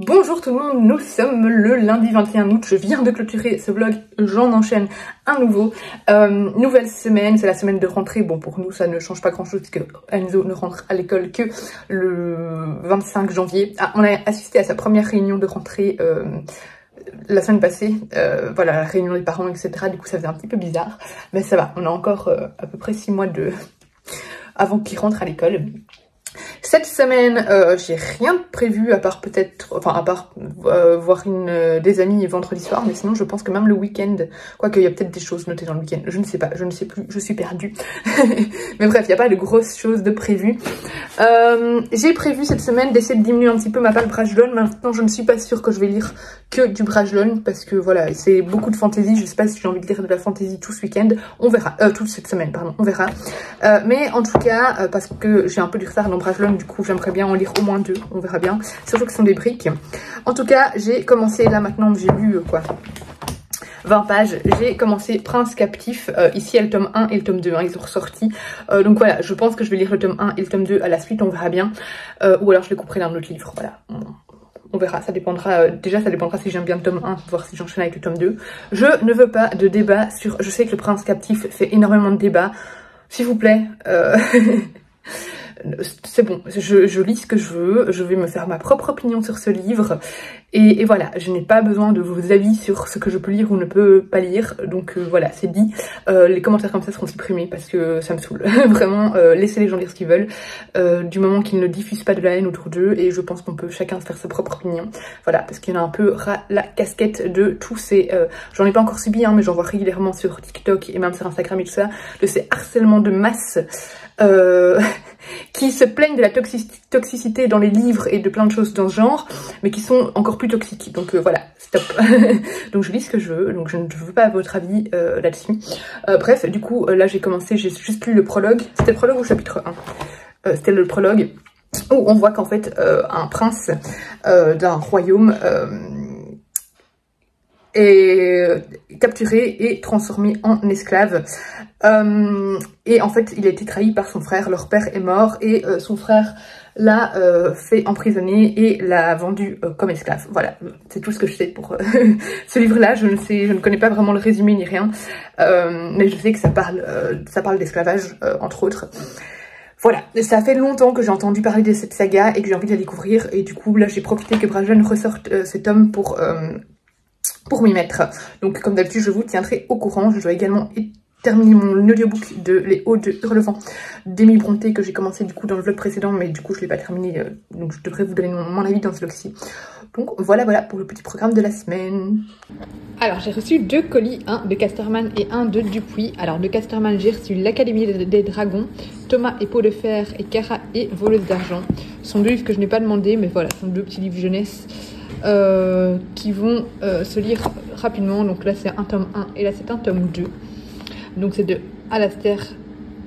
Bonjour tout le monde, nous sommes le lundi 21 août, je viens de clôturer ce vlog, j'en enchaîne un nouveau. Nouvelle semaine, c'est la semaine de rentrée, bon pour nous ça ne change pas grand chose puisque Enzo ne rentre à l'école que le 25 janvier. Ah, on a assisté à sa première réunion de rentrée la semaine passée, voilà, la réunion des parents etc, du coup ça faisait un petit peu bizarre, mais ça va, on a encore à peu près 6 mois avant qu'il rentre à l'école. Cette semaine, j'ai rien de prévu à part peut-être, enfin à part voir des amis vendredi soir, mais sinon je pense que même le week-end, quoique il y a peut-être des choses notées dans le week-end, je ne sais pas, je ne sais plus, je suis perdue. Mais bref, il n'y a pas de grosses choses de prévues. J'ai prévu cette semaine d'essayer de diminuer un petit peu ma palle Brajlon. Maintenant, je ne suis pas sûre que je vais lire que du Brajlon parce que voilà, c'est beaucoup de fantaisie. Je sais pas si j'ai envie de lire de la fantaisie tout ce week-end, on verra, toute cette semaine, pardon, on verra. Mais en tout cas, parce que j'ai un peu du retard dans Brajlon, du coup j'aimerais bien en lire au moins 2, on verra bien, surtout que ce sont des briques. En tout cas j'ai commencé là maintenant, j'ai lu quoi 20 pages, j'ai commencé Prince Captif, ici il y a le tome 1 et le tome 2, hein, ils ont ressorti, donc voilà, je pense que je vais lire le tome 1 et le tome 2 à la suite, on verra bien, ou alors je les couperai d'un autre livre, voilà. On verra, ça dépendra, déjà ça dépendra si j'aime bien le tome 1, voir si j'enchaîne avec le tome 2. Je ne veux pas de débat sur, je sais que le Prince Captif fait énormément de débats, s'il vous plaît, c'est bon, je lis ce que je veux, je vais me faire ma propre opinion sur ce livre et voilà, je n'ai pas besoin de vos avis sur ce que je peux lire ou ne peux pas lire, donc voilà, c'est dit. Les commentaires comme ça seront supprimés parce que ça me saoule, vraiment, laissez les gens lire ce qu'ils veulent, du moment qu'ils ne diffusent pas de la haine autour d'eux, et je pense qu'on peut chacun se faire sa propre opinion, voilà, parce qu'il y en a un peu ras la casquette de tous ces, j'en ai pas encore subi, hein, mais j'en vois régulièrement sur TikTok et même sur Instagram et tout ça, de ces harcèlements de masse, qui se plaignent de la toxicité dans les livres et de plein de choses dans ce genre, mais qui sont encore plus toxiques. Donc voilà, stop. Donc je lis ce que je veux, donc je ne veux pas votre avis là-dessus. Bref, du coup, là j'ai commencé, j'ai juste lu le prologue. C'était le prologue ou chapitre 1 C'était le prologue, où on voit qu'en fait, un prince d'un royaume est capturé et transformé en esclave. Et en fait il a été trahi par son frère, leur père est mort et son frère l'a fait emprisonner et l'a vendu comme esclave. Voilà, c'est tout ce que je sais pour ce livre là. Je ne connais pas vraiment le résumé ni rien, mais je sais que ça parle d'esclavage entre autres. Voilà, ça fait longtemps que j'ai entendu parler de cette saga et que j'ai envie de la découvrir, et du coup là j'ai profité que Brajlon ressorte cet tome pour m'y mettre. Donc comme d'habitude je vous tiendrai au courant. Je dois également terminer mon audiobook de Les Hauts de Hurlevent d'Émile Brontë que j'ai commencé du coup dans le vlog précédent, mais du coup je l'ai pas terminé, donc je devrais vous donner mon avis dans ce vlog-ci. Donc voilà pour le petit programme de la semaine. Alors j'ai reçu 2 colis, un de Casterman et un de Dupuis. Alors de Casterman j'ai reçu l'Académie des Dragons, Thomas et Peau de Fer et Cara et Voleuse d'Argent. Ce sont 2 livres que je n'ai pas demandé, mais voilà, ce sont 2 petits livres jeunesse qui vont se lire rapidement. Donc là c'est un tome 1 et là c'est un tome 2. Donc c'est de Alastair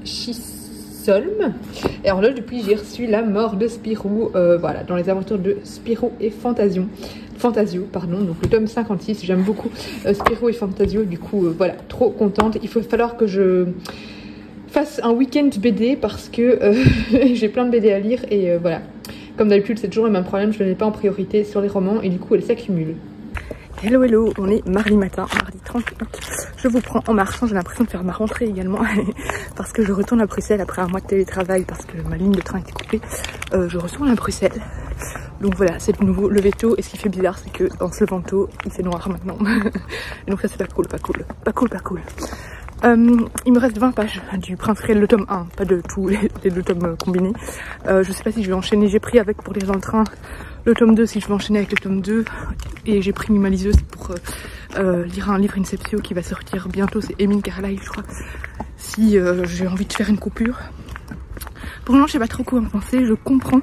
Chisholm. Et alors là depuis j'ai reçu La Mort de Spirou, voilà, dans les aventures de Spirou et Fantasio, pardon, donc le tome 56. J'aime beaucoup Spirou et Fantasio, du coup voilà, trop contente. Il faut falloir que je fasse un week-end BD parce que j'ai plein de BD à lire et voilà, comme d'habitude c'est toujours le même problème, je ne les mets pas en priorité sur les romans et du coup elles s'accumulent. Hello hello, on est mardi matin, mardi 30 août. Je vous prends en marchant, j'ai l'impression de faire ma rentrée également parce que je retourne à Bruxelles après un mois de télétravail parce que ma ligne de train était coupée. Je retourne à Bruxelles, donc voilà, c'est de nouveau lever tôt, et ce qui fait bizarre c'est que en se levant tôt il fait noir maintenant. Et donc ça c'est pas cool. Il me reste 20 pages du Prince Réel, le tome 1, pas de tous les 2 tomes combinés. Je sais pas si je vais enchaîner, j'ai pris avec pour lire dans le train le tome 2, si je vais enchaîner avec le tome 2, et j'ai pris ma liseuse pour lire un livre Inceptio qui va sortir bientôt, c'est Émile Carlyle je crois, si j'ai envie de faire une coupure. Pour le moment je sais pas trop quoi en penser, je comprends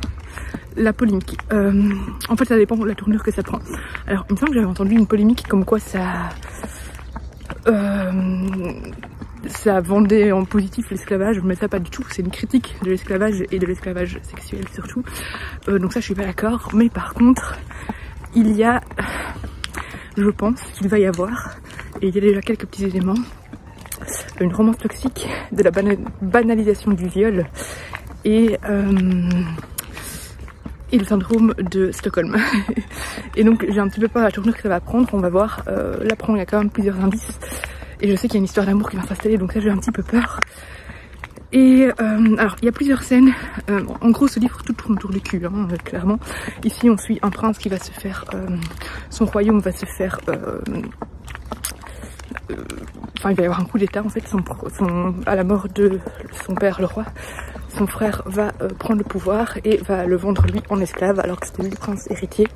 la polémique. En fait ça dépend de la tournure que ça prend. Alors il me semble que j'avais entendu une polémique comme quoi ça vendait en positif l'esclavage, mais ça pas du tout, c'est une critique de l'esclavage et de l'esclavage sexuel surtout, donc ça je suis pas d'accord. Mais par contre il y a, je pense qu'il va y avoir, et il y a déjà quelques petits éléments, une romance toxique, de la banalisation du viol et et le syndrome de Stockholm. Et donc j'ai un petit peu peur à la tournure que ça va prendre, on va voir. Là il y a quand même plusieurs indices et je sais qu'il y a une histoire d'amour qui va s'installer, donc ça j'ai un petit peu peur. Et alors il y a plusieurs scènes, en gros ce livre tout tourne autour du cul, hein, clairement. Ici on suit un prince qui va se faire, son royaume va se faire, enfin il va y avoir un coup d'état en fait, à la mort de son père le roi, son frère va prendre le pouvoir et va le vendre lui en esclave alors que c'était lui le prince héritier.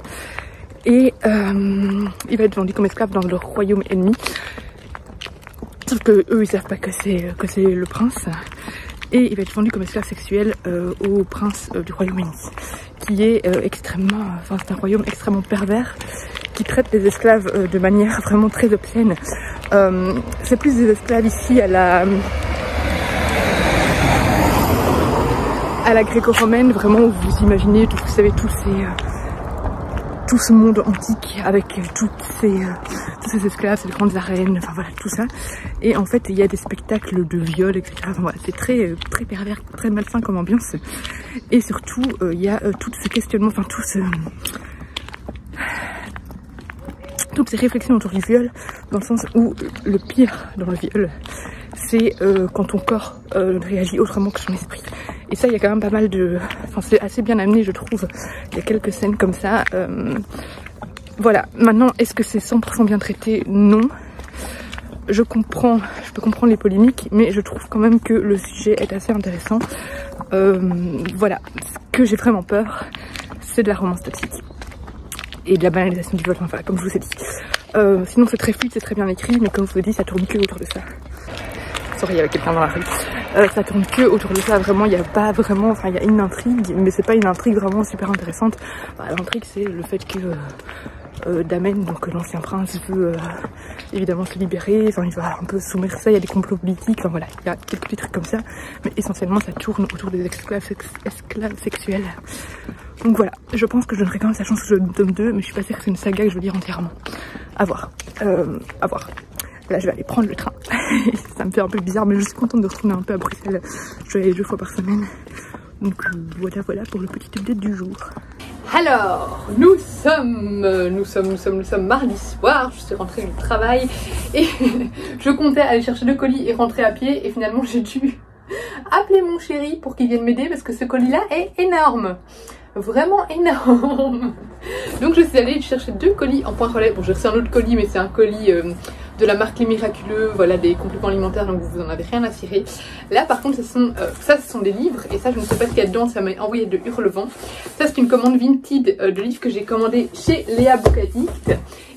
Et il va être vendu comme esclave dans leur royaume ennemi. Sauf que eux ils savent pas que c'est le prince. Et il va être vendu comme esclave sexuel au prince du Royaume-Uni, qui est extrêmement, enfin c'est un royaume extrêmement pervers, qui traite les esclaves de manière vraiment très obscène. C'est plus des esclaves ici à la gréco-romaine, vraiment où vous imaginez, vous savez, tout ce monde antique avec tous ces esclaves, ces grandes arènes, enfin voilà, tout ça. Et en fait, il y a des spectacles de viol, etc. Enfin, voilà, c'est très pervers, très malsain comme ambiance. Et surtout, il y a tout ce questionnement, enfin toutes ces réflexions autour du viol, dans le sens où le pire dans le viol, c'est quand ton corps réagit autrement que son esprit. Et ça, il y a quand même pas mal de... Enfin, c'est assez bien amené, je trouve. Il y a quelques scènes comme ça. Voilà. Maintenant, est-ce que c'est 100% bien traité? Non. Je peux comprendre les polémiques, mais je trouve quand même que le sujet est assez intéressant. Voilà. Ce que j'ai vraiment peur, c'est de la romance toxique. Et de la banalisation du viol, enfin voilà, comme je vous ai dit. Sinon, c'est très fluide, c'est très bien écrit, mais comme je vous ai dit, ça tourne que autour de ça. Sorry, il y avait quelqu'un dans la rue. Ça tourne que autour de ça, vraiment, il n'y a pas vraiment, enfin il y a une intrigue, mais c'est pas une intrigue vraiment super intéressante. Enfin, l'intrigue c'est le fait que Damen, donc l'ancien prince, veut évidemment se libérer, enfin il va un peu soumettre ça, il y a des complots politiques, enfin voilà, il y a quelques petits trucs comme ça, mais essentiellement ça tourne autour des esclaves sexuels. Donc voilà, je pense que je donnerai quand même sa chance au tome 2, mais je suis pas sûre que c'est une saga que je veux lire entièrement. À voir, à voir. Là je vais aller prendre le train. Ça me fait un peu bizarre, mais je suis contente de retourner un peu à Bruxelles. Je vais aller 2 fois par semaine. Donc voilà pour le petit update du jour. Alors, nous sommes mardi soir, je suis rentrée du travail et je comptais aller chercher 2 colis et rentrer à pied et finalement j'ai dû appeler mon chéri pour qu'il vienne m'aider parce que ce colis là est énorme. Vraiment énorme. Donc je suis allée chercher 2 colis en point relais. Bon, j'ai reçu un autre colis, mais c'est un colis de la marque Les Miraculeux, voilà, des compléments alimentaires, donc vous en avez rien à cirer. Là par contre ce sont des livres, et ça je ne sais pas ce qu'il y a dedans, ça m'a envoyé de Hurlevent. Ça c'est une commande Vinted de livres que j'ai commandé chez Léa Bookaddict.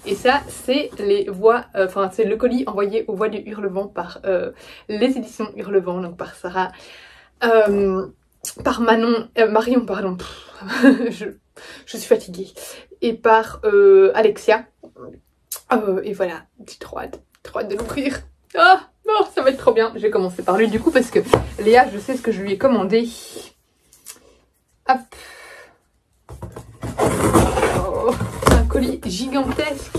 Et ça c'est les voix, enfin c'est le colis envoyé aux voix du Hurlevent par les éditions Hurlevent, donc par Sarah, par Marion, pardon, je suis fatiguée, et par Alexia. Et voilà, j'ai trop hâte de l'ouvrir. Ah non, ça va être trop bien. Je vais commencer par lui du coup parce que Léa, je sais ce que je lui ai commandé. Hop. Oh, c'est un colis gigantesque.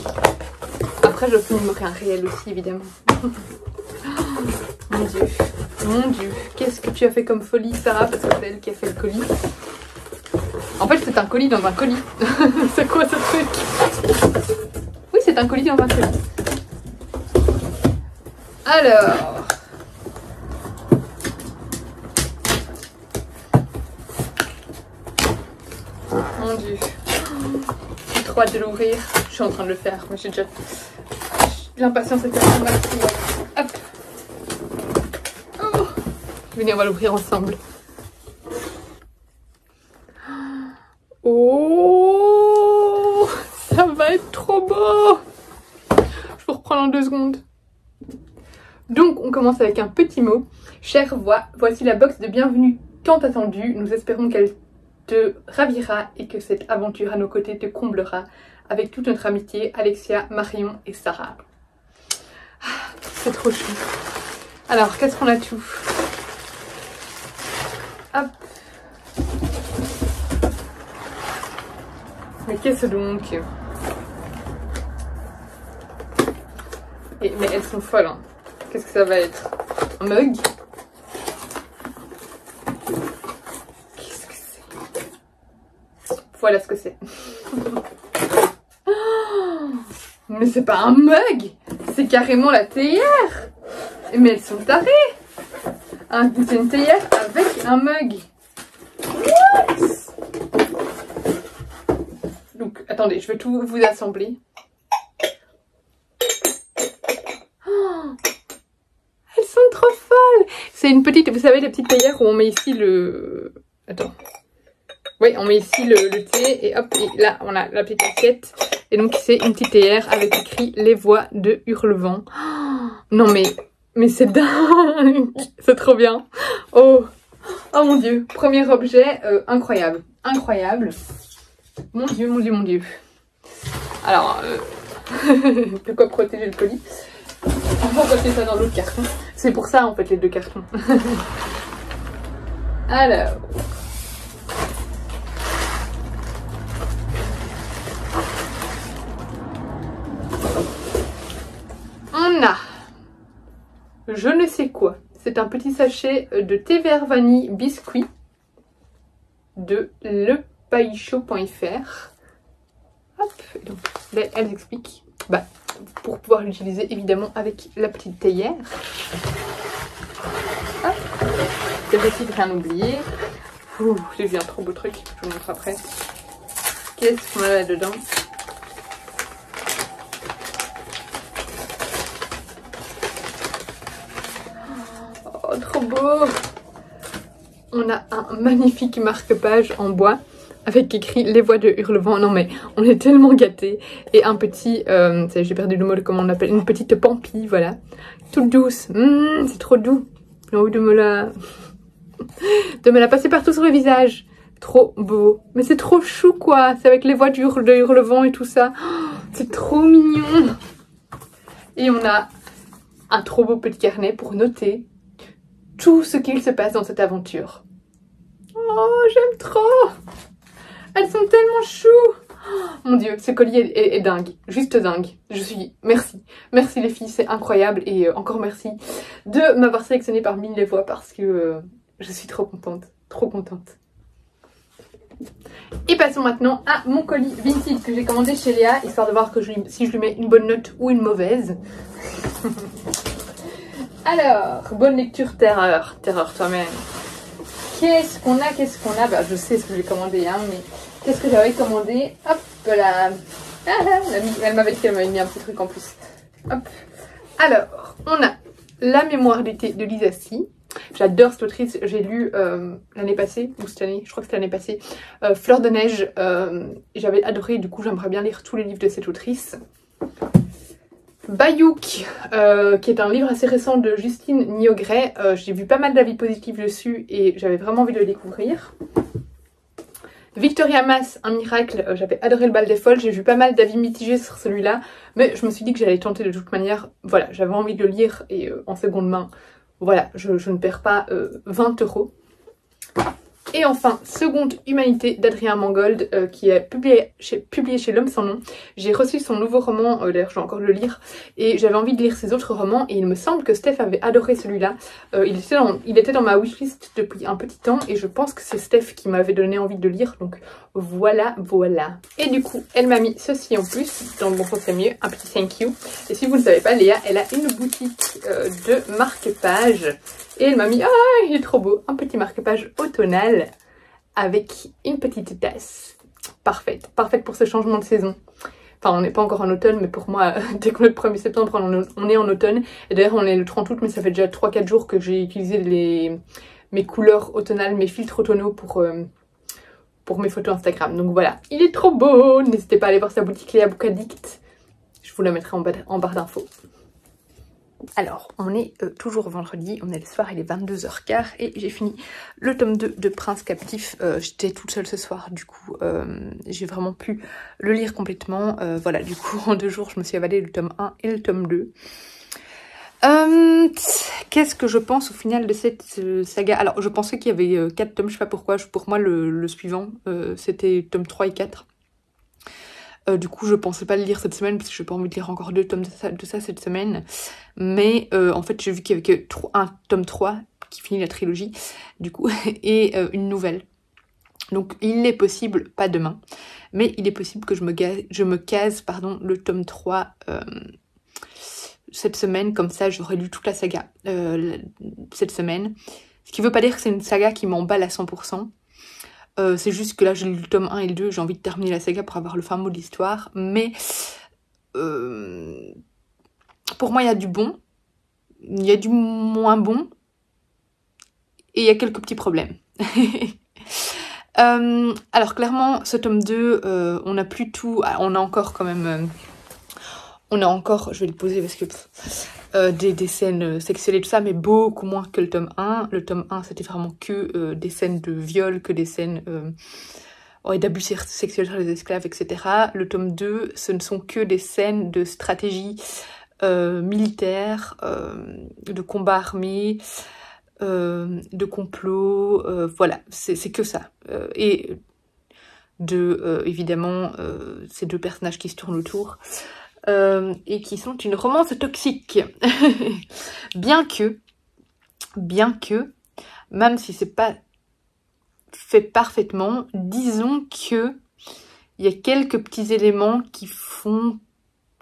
Après je filmerai un réel aussi évidemment. Mon dieu, qu'est-ce que tu as fait comme folie Sarah, parce que c'est elle qui a fait le colis. En fait c'est un colis dans un colis. C'est quoi ce truc? Oui, c'est un colis dans un colis. Alors, mon dieu, j'ai trop hâte de l'ouvrir. Je suis en train de le faire, mais j'ai l'impatience est tellement maximum. Hop. Oh. Venez, on va l'ouvrir ensemble. Oh, ça va être trop beau. Je vous reprends en 2 secondes. Donc on commence avec un petit mot. Chère voix, voici la box de bienvenue tant attendue. Nous espérons qu'elle te ravira et que cette aventure à nos côtés te comblera. Avec toute notre amitié, Alexia, Marion et Sarah. Ah, c'est trop chou. Alors, qu'est-ce qu'on a tout? Hop. Mais qu'est-ce donc? Mais elles sont folles, hein. Qu'est-ce que ça va être? Un mug? Qu'est-ce que c'est? Voilà ce que c'est. Mais c'est pas un mug, c'est carrément la théière. Mais elles sont tarées. C'est une théière avec un mug. What? Donc, attendez, je vais tout vous assembler. Oh, elles sont trop folles. C'est une petite, vous savez, les petites théières où on met ici le... Attends. Oui, on met ici le thé et hop, et là, on a la petite assiette. Et donc, c'est une petite théière avec écrit « Les voix de Hurlevent ». Oh, non, mais c'est dingue. C'est trop bien. Oh, oh mon Dieu. Premier objet, incroyable. Incroyable. Mon Dieu, mon Dieu, mon Dieu. Alors, de quoi protéger le colis. On va passer ça dans l'autre carton. C'est pour ça, en fait, les deux cartons. Alors... on a, je ne sais quoi, c'est un petit sachet de thé vert vanille biscuit de lepaillichaud.fr. Hop, donc là, elles expliquent, pour pouvoir l'utiliser évidemment avec la petite théière. Hop, c'est facile de rien oublier. J'ai vu un trop beau truc, je vous montre après. Qu'est-ce qu'on a là-dedans? Oh, trop beau! On a un magnifique marque-page en bois avec écrit les voix de Hurlevent. Non mais on est tellement gâtés. Et un petit, j'ai perdu le mot de comment on l'appelle, une petite pampille, voilà. Toute douce. C'est trop doux. J'ai envie de me la passer partout sur le visage. Trop beau. Mais c'est trop chou quoi. C'est avec les voix de Hurlevent et tout ça. Oh, c'est trop mignon. Et on a un trop beau petit carnet pour noter tout ce qu'il se passe dans cette aventure. Oh, j'aime trop. Elles sont tellement chou. Oh, mon Dieu, ce collier est dingue. Juste dingue. Merci. Merci les filles, c'est incroyable. Et encore merci de m'avoir sélectionnée parmi les voix parce que je suis trop contente. Trop contente. Et passons maintenant à mon colis vintage que j'ai commandé chez Léa, histoire de voir que si je lui mets une bonne note ou une mauvaise. Alors, bonne lecture, terreur toi-même. Qu'est-ce qu'on a? Je sais ce que j'ai commandé, hein, mais qu'est-ce que j'avais commandé? Hop là. Elle m'avait dit qu'elle m'avait mis un petit truc en plus. Hop. Alors, on a La mémoire d'été de Lisa Si. J'adore cette autrice, j'ai lu l'année passée, ou cette année, je crois que c'était l'année passée, Fleur de neige. J'avais adoré, du coup j'aimerais bien lire tous les livres de cette autrice. Bayouk, qui est un livre assez récent de Justine Niogret. J'ai vu pas mal d'avis positifs dessus et j'avais vraiment envie de le découvrir. Victoria Mass, Un miracle, j'avais adoré Le bal des folles. J'ai vu pas mal d'avis mitigés sur celui-là, mais je me suis dit que j'allais tenter de toute manière. Voilà, j'avais envie de le lire et en seconde main, voilà, je ne perds pas 20 €. Et enfin, Seconde Humanité d'Adrien Mangold, qui est publié chez L'Homme sans nom. J'ai reçu son nouveau roman, d'ailleurs je vais encore le lire, et j'avais envie de lire ses autres romans, et il me semble que Steph avait adoré celui-là. Il était dans ma wishlist depuis un petit temps, et je pense que c'est Steph qui m'avait donné envie de le lire, donc voilà. Et du coup, elle m'a mis ceci en plus, dans le bon sens c'est mieux, un petit thank you. Et si vous ne savez pas, Léa, elle a une boutique de marque-page. Et elle m'a mis, ah il est trop beau, un petit marque-page automnal avec une petite tasse. Parfaite pour ce changement de saison. Enfin on n'est pas encore en automne, mais pour moi, dès qu'on est le 1er septembre, on est en automne. Et d'ailleurs on est le 30 août, mais ça fait déjà 3-4 jours que j'ai utilisé mes couleurs automnales, mes filtres automnaux pour mes photos Instagram. Donc voilà, il est trop beau. N'hésitez pas à aller voir sa boutique Léa Book Addict. Je vous la mettrai en barre d'infos. Alors, on est toujours vendredi, on est le soir, il est 22h15 et j'ai fini le tome 2 de Prince Captif. J'étais toute seule ce soir, du coup, j'ai vraiment pu le lire complètement. Voilà, du coup, en 2 jours, je me suis avalé le tome 1 et le tome 2. Qu'est-ce que je pense au final de cette saga? Alors, je pensais qu'il y avait 4 tomes, je sais pas pourquoi. Pour moi, le suivant, c'était tome 3 et 4. Du coup je pensais pas le lire cette semaine parce que j'ai pas envie de lire encore 2 tomes de ça cette semaine, mais en fait j'ai vu qu'il y avait que un tome 3 qui finit la trilogie du coup et une nouvelle. Donc il est possible, pas demain, mais il est possible que je me case pardon, le tome 3 cette semaine, comme ça j'aurai lu toute la saga cette semaine. Ce qui veut pas dire que c'est une saga qui m'emballe à 100%. C'est juste que là j'ai lu le tome 1 et le 2, j'ai envie de terminer la saga pour avoir le fin mot de l'histoire. Mais pour moi il y a du bon, il y a du moins bon, et il y a quelques petits problèmes. Alors clairement ce tome 2 on a plus tout, on a encore quand même on a encore, je vais le poser parce que des scènes sexuelles et tout ça, mais beaucoup moins que le tome 1. Le tome 1 c'était vraiment que des scènes de viol, que des scènes d'abus sexuels sur les esclaves, etc. Le tome 2 ce ne sont que des scènes de stratégie militaire, de combat armé, de complot, voilà, c'est que ça. Et de, évidemment, ces deux personnages qui se tournent autour, et qui sont une romance toxique. bien que, même si c'est pas fait parfaitement, disons que il y a quelques petits éléments qui font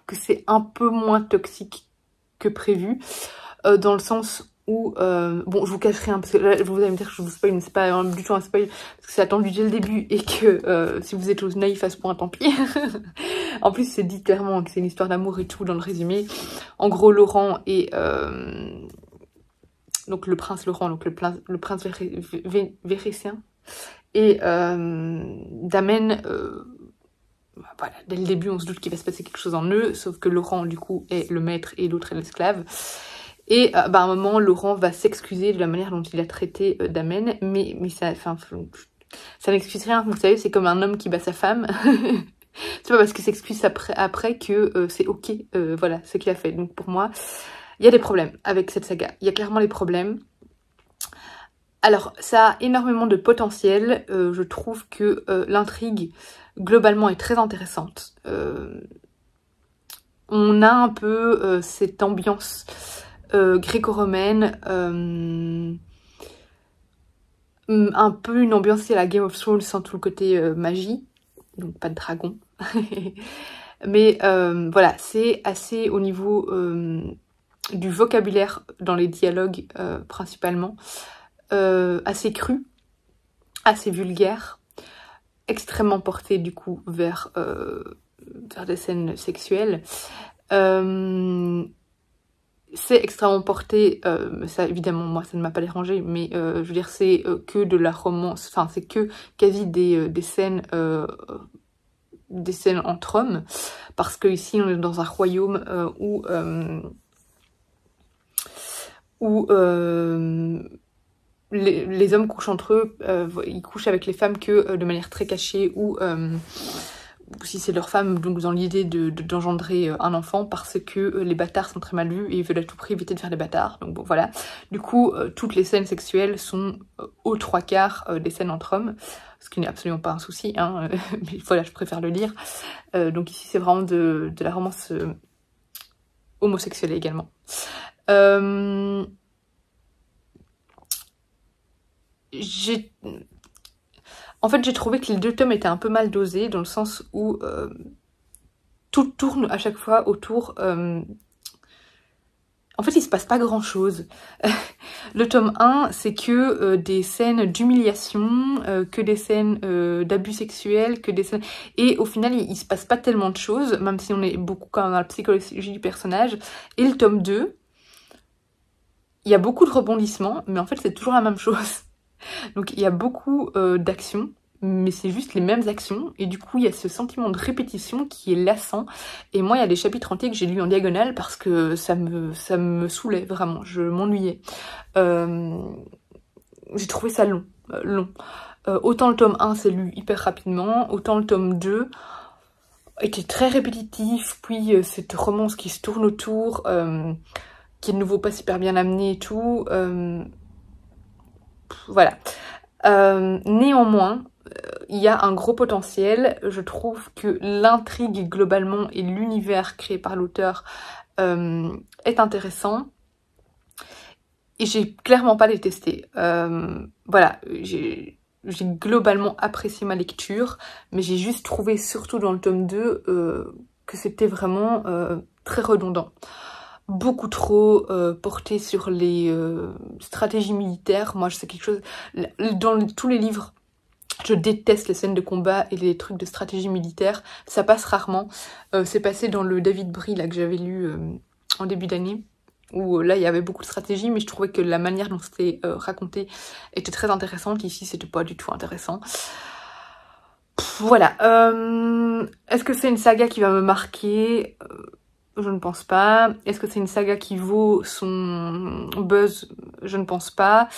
que c'est un peu moins toxique que prévu, dans le sens où, bon je vous cacherai un, parce que là vous allez me dire que je vous spoil, mais c'est pas du tout un spoil, parce que c'est attendu dès le début, et que si vous êtes tous naïfs à ce point, tant pis. En plus c'est dit clairement que c'est une histoire d'amour et tout dans le résumé. En gros Laurent et donc le prince Laurent, donc le prince Vérétien, et Damen, voilà, dès le début on se doute qu'il va se passer quelque chose en eux, sauf que Laurent du coup est le maître et l'autre est l'esclave. Et à un moment, Laurent va s'excuser de la manière dont il a traité Damen, mais ça n'excuse rien. Vous savez, c'est comme un homme qui bat sa femme. C'est pas parce qu'il s'excuse après que c'est ok, voilà, ce qu'il a fait. Donc pour moi, il y a des problèmes avec cette saga. Il y a clairement des problèmes. Alors, ça a énormément de potentiel. Je trouve que l'intrigue, globalement, est très intéressante. On a un peu cette ambiance gréco-romaine, un peu une ambiance à la Game of Thrones sans tout le côté magie, donc pas de dragon. Mais voilà, c'est assez au niveau du vocabulaire dans les dialogues principalement, assez cru, assez vulgaire, extrêmement porté du coup vers des scènes sexuelles. C'est extrêmement porté, ça évidemment moi ça ne m'a pas dérangé, mais je veux dire c'est que de la romance, enfin c'est que quasi des scènes entre hommes, parce que ici on est dans un royaume où les hommes couchent entre eux, ils couchent avec les femmes que de manière très cachée, ou si c'est leur femme, donc dans l'idée d'engendrer un enfant, parce que les bâtards sont très mal vus et ils veulent à tout prix éviter de faire des bâtards. Donc bon voilà, du coup toutes les scènes sexuelles sont aux 3/4 des scènes entre hommes, ce qui n'est absolument pas un souci, hein, mais voilà, je préfère le lire. Donc ici c'est vraiment de la romance homosexuelle également. En fait, j'ai trouvé que les deux tomes étaient un peu mal dosés, dans le sens où tout tourne à chaque fois autour... En fait, il se passe pas grand-chose. Le tome 1, c'est que des scènes d'humiliation, que des scènes d'abus sexuels, que des scènes... Et au final, il se passe pas tellement de choses, même si on est beaucoup quand même dans la psychologie du personnage. Et le tome 2, il y a beaucoup de rebondissements, mais en fait, c'est toujours la même chose. Donc il y a beaucoup d'actions, mais c'est juste les mêmes actions, et du coup il y a ce sentiment de répétition qui est lassant. Et moi il y a des chapitres entiers que j'ai lus en diagonale parce que ça me saoulait vraiment, je m'ennuyais. J'ai trouvé ça long. Autant le tome 1 c'est lu hyper rapidement, autant le tome 2 était très répétitif, puis cette romance qui se tourne autour, qui est de nouveau pas super bien amenée et tout. Voilà. Néanmoins, il y a un gros potentiel. Je trouve que l'intrigue globalement et l'univers créé par l'auteur est intéressant. Et j'ai clairement pas détesté. Voilà, j'ai globalement apprécié ma lecture, mais j'ai juste trouvé, surtout dans le tome 2, que c'était vraiment très redondant. Beaucoup trop porté sur les stratégies militaires. Moi, c'est quelque chose... Dans tous les livres, je déteste les scènes de combat et les trucs de stratégie militaire. Ça passe rarement. C'est passé dans le David Brie, là, que j'avais lu en début d'année, où là, il y avait beaucoup de stratégie, mais je trouvais que la manière dont c'était raconté était très intéressante. Ici, c'était pas du tout intéressant. Voilà. Est-ce que c'est une saga qui va me marquer ? Je ne pense pas. Est-ce que c'est une saga qui vaut son buzz? Je ne pense pas.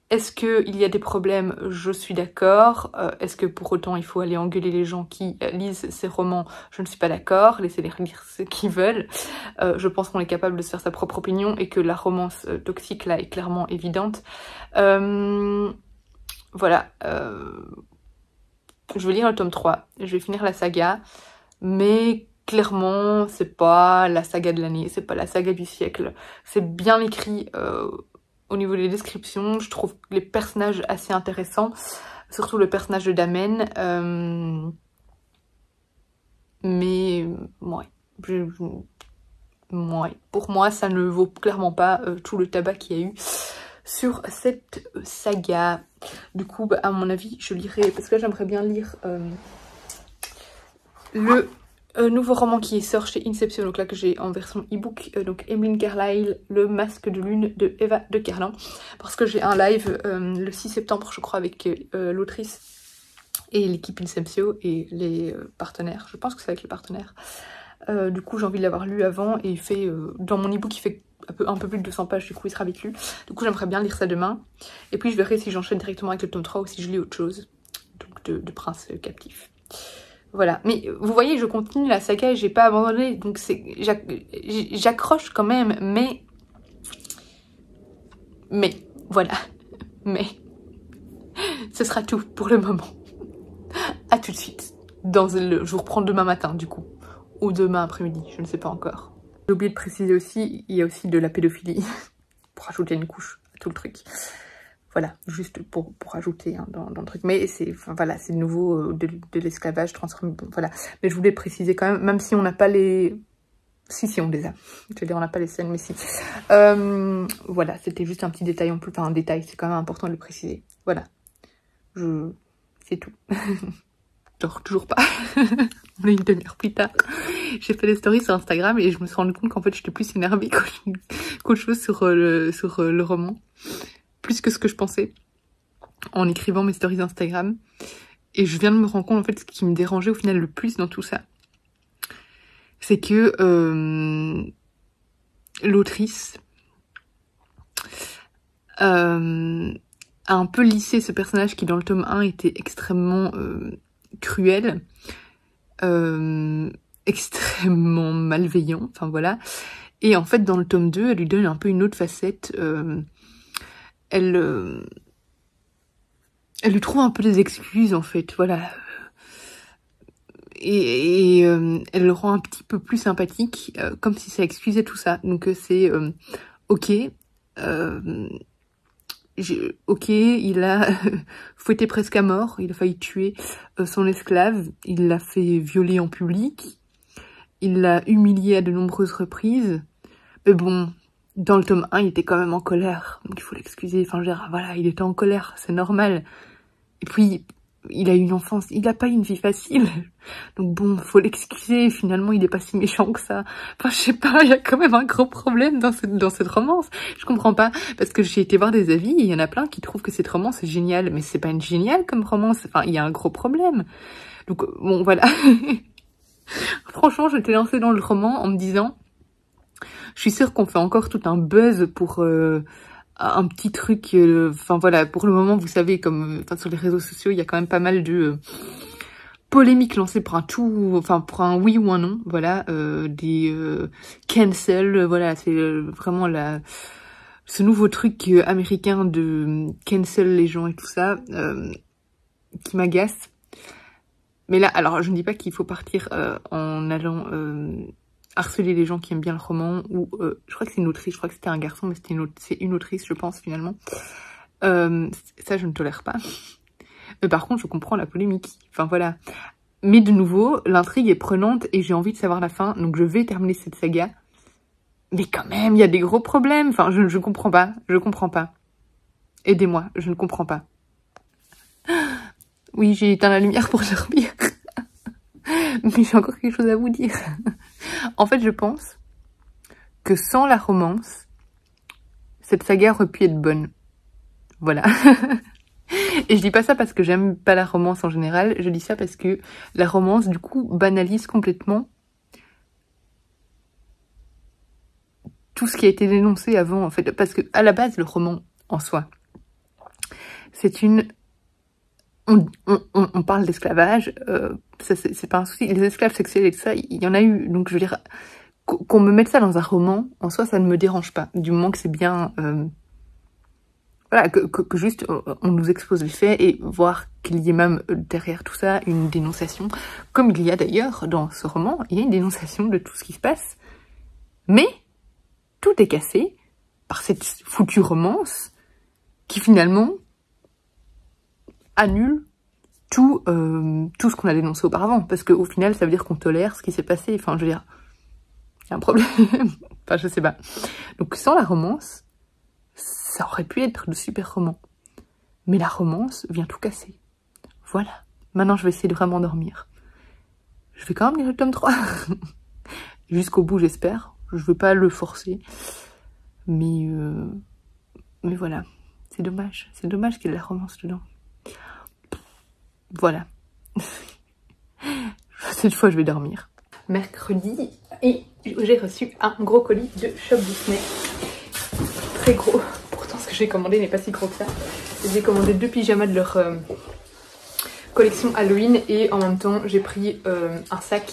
Est-ce qu'il y a des problèmes? Je suis d'accord. Est-ce que pour autant il faut aller engueuler les gens qui lisent ces romans? Je ne suis pas d'accord. Laissez-les lire ce qu'ils veulent. Je pense qu'on est capable de se faire sa propre opinion et que la romance toxique là est clairement évidente. Voilà. Je vais lire le tome 3. Je vais finir la saga. Mais... clairement, c'est pas la saga de l'année, c'est pas la saga du siècle. C'est bien écrit au niveau des descriptions. Je trouve les personnages assez intéressants, surtout le personnage de Damen. Mais ouais, pour moi, ça ne vaut clairement pas tout le tabac qu'il y a eu sur cette saga. Du coup, bah, à mon avis, je lirai, parce que là, j'aimerais bien lire le nouveau roman qui sort chez Inception, donc là que j'ai en version e-book, donc Emmeline Carlyle, Le Masque de Lune de Eva de Carlin, parce que j'ai un live le 6 septembre je crois avec l'autrice et l'équipe Inception et les partenaires, je pense que c'est avec les partenaires. Du coup j'ai envie de l'avoir lu avant et il fait, dans mon e-book il fait un peu plus de 200 pages, du coup il sera vite lu. Du coup j'aimerais bien lire ça demain, et puis je verrai si j'enchaîne directement avec le tome 3 ou si je lis autre chose, donc de Prince captif. Voilà, mais vous voyez, je continue la saga et j'ai pas abandonné, donc j'accroche quand même, mais, voilà, mais, ce sera tout pour le moment. À tout de suite, je vous reprends demain matin du coup, ou demain après-midi, je ne sais pas encore. J'ai oublié de préciser aussi, il y a aussi de la pédophilie, pour ajouter une couche à tout le truc. Voilà, juste pour ajouter hein, dans le truc. Mais c'est voilà, c'est nouveau de l'esclavage transformé. Bon, voilà. Mais je voulais préciser quand même si on n'a pas les... Si, on les a. Je veux dire, on n'a pas les scènes, mais si. Voilà, c'était juste un petit détail en plus. Enfin, un détail, c'est quand même important de le préciser. Voilà. C'est tout. Genre, toujours pas. On est une demi-heure plus tard. J'ai fait des stories sur Instagram et je me suis rendu compte qu'en fait, j'étais plus énervée qu'autre chose sur le roman. Plus que ce que je pensais en écrivant mes stories Instagram. Et je viens de me rendre compte, en fait, ce qui me dérangeait au final le plus dans tout ça, c'est que l'autrice a un peu lissé ce personnage qui, dans le tome 1, était extrêmement cruel, extrêmement malveillant, enfin voilà. Et en fait, dans le tome 2, elle lui donne un peu une autre facette. Elle lui trouve un peu des excuses en fait, voilà. Et elle le rend un petit peu plus sympathique, comme si ça excusait tout ça. Donc c'est ok, ok, il a fouetté presque à mort, il a failli tuer son esclave, il l'a fait violer en public, il l'a humilié à de nombreuses reprises, mais bon... Dans le tome 1, il était quand même en colère, donc il faut l'excuser. Enfin, je veux dire, voilà, il était en colère, c'est normal. Et puis, il a eu une enfance, il a pas eu une vie facile. Donc bon, faut l'excuser, finalement, il est pas si méchant que ça. Enfin, je sais pas, il y a quand même un gros problème dans cette romance. Je comprends pas, parce que j'ai été voir des avis, et il y en a plein qui trouvent que cette romance est géniale. Mais c'est pas une géniale comme romance, enfin, il y a un gros problème. Donc, bon, voilà. Franchement, j'étais lancée dans le roman en me disant... Je suis sûre qu'on fait encore tout un buzz pour un petit truc. Enfin voilà, pour le moment, vous savez, comme sur les réseaux sociaux, il y a quand même pas mal de polémiques lancées pour pour un oui ou un non. Voilà, des cancel. Voilà, c'est vraiment ce nouveau truc américain de cancel les gens et tout ça qui m'agace. Mais là, alors je ne dis pas qu'il faut partir en allant harceler les gens qui aiment bien le roman, ou je crois que c'est une autrice, je crois que c'était un garçon, mais c'est une autrice, je pense, finalement. Ça, je ne tolère pas. Mais par contre, je comprends la polémique. Enfin voilà. Mais de nouveau, l'intrigue est prenante et j'ai envie de savoir la fin. Donc je vais terminer cette saga. Mais quand même, il y a des gros problèmes. Enfin, je comprends pas. Je comprends pas. Aidez-moi, je ne comprends pas. Oui, j'ai éteint la lumière pour dormir. Mais j'ai encore quelque chose à vous dire. En fait, je pense que sans la romance, cette saga aurait pu être bonne. Voilà. Et je dis pas ça parce que j'aime pas la romance en général. Je dis ça parce que la romance, du coup, banalise complètement tout ce qui a été dénoncé avant, en fait. Parce que, à la base, le roman, en soi, c'est une... On parle d'esclavage, c'est pas un souci. Les esclaves sexuels et tout ça, il y en a eu. Donc, je veux dire, qu'on me mette ça dans un roman, en soi, ça ne me dérange pas. Du moment que c'est bien... voilà, que juste on nous expose les faits et voir qu'il y ait même derrière tout ça une dénonciation. Comme il y a d'ailleurs dans ce roman, il y a une dénonciation de tout ce qui se passe. Mais tout est cassé par cette foutue romance qui finalement annule tout ce qu'on a dénoncé auparavant. Parce qu'au final, ça veut dire qu'on tolère ce qui s'est passé. Enfin, je veux dire, il y a un problème. Enfin, je sais pas. Donc sans la romance, ça aurait pu être de super romans. Mais la romance vient tout casser. Voilà. Maintenant, je vais essayer de vraiment dormir. Je vais quand même lire le tome 3. Jusqu'au bout, j'espère. Je veux pas le forcer. Mais voilà. C'est dommage. C'est dommage qu'il y ait de la romance dedans. Voilà. Cette fois, je vais dormir. Mercredi. Et j'ai reçu un gros colis de Shop Disney. Très gros. Pourtant, ce que j'ai commandé n'est pas si gros que ça. J'ai commandé 2 pyjamas de leur collection Halloween. Et en même temps, j'ai pris un sac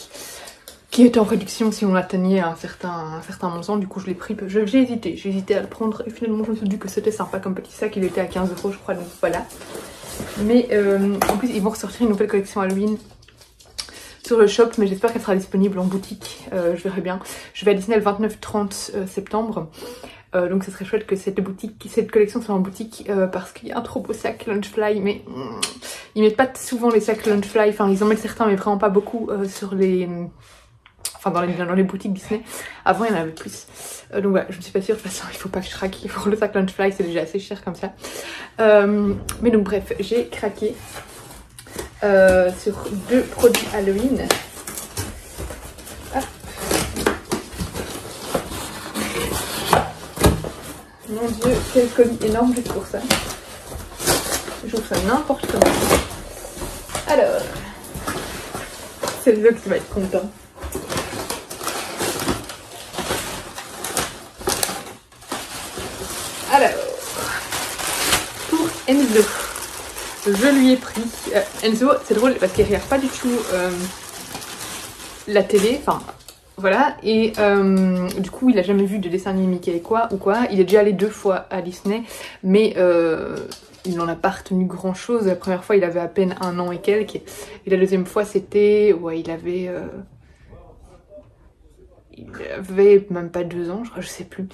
qui était en réduction si on atteignait un certain montant. Du coup, je l'ai pris. J'ai hésité à le prendre. Et finalement, je me suis dit que c'était sympa comme petit sac. Il était à 15 € je crois. Donc voilà. Mais en plus, ils vont ressortir une nouvelle collection Halloween sur le shop. Mais j'espère qu'elle sera disponible en boutique. Je verrai bien. Je vais à Disney le 29-30 septembre. Donc ce serait chouette que cette collection soit en boutique parce qu'il y a un trop beau sac Lunchfly, mais ils mettent pas souvent les sacs Lunchfly, enfin ils en mettent certains mais vraiment pas beaucoup sur les... Enfin dans les boutiques Disney. Avant il y en avait plus. Donc voilà, je ne suis pas sûre, de toute façon il faut pas que je craque pour le sac Lunchfly, c'est déjà assez cher comme ça. Mais donc bref, j'ai craqué sur 2 produits Halloween. Mon dieu, quel colis énorme juste pour ça. J'ouvre ça n'importe comment. Alors, c'est le qui va être content. Alors, pour Enzo, je lui ai pris... Enzo, c'est drôle parce qu'il regarde pas du tout la télé, enfin... Voilà, et du coup il a jamais vu de dessin animé Mickey ou quoi. Il est déjà allé 2 fois à Disney, mais il n'en a pas retenu grand chose. La première fois il avait à peine 1 an et quelques, et la deuxième fois c'était, ouais, il avait même pas 2 ans, je crois, je sais plus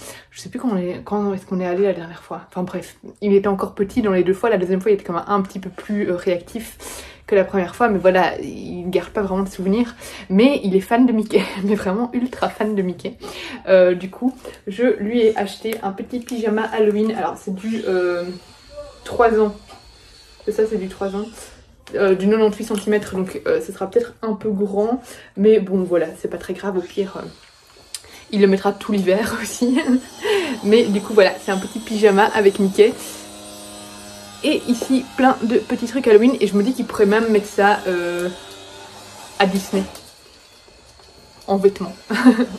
quand est-ce qu'on est allé la dernière fois. Enfin bref, il était encore petit dans les 2 fois, la deuxième fois il était quand même un petit peu plus réactif que la première fois, mais voilà, il garde pas vraiment de souvenirs, mais il est fan de Mickey, mais vraiment ultra fan de Mickey. Du coup, je lui ai acheté un petit pyjama Halloween, alors c'est du 3 ans, c'est ça, c'est du 3 ans, du 98 cm, donc ce sera peut-être un peu grand, mais bon voilà, c'est pas très grave, au pire, il le mettra tout l'hiver aussi. Mais du coup voilà, c'est un petit pyjama avec Mickey. Et ici, plein de petits trucs Halloween. Et je me dis qu'il pourrait même mettre ça à Disney. En vêtements.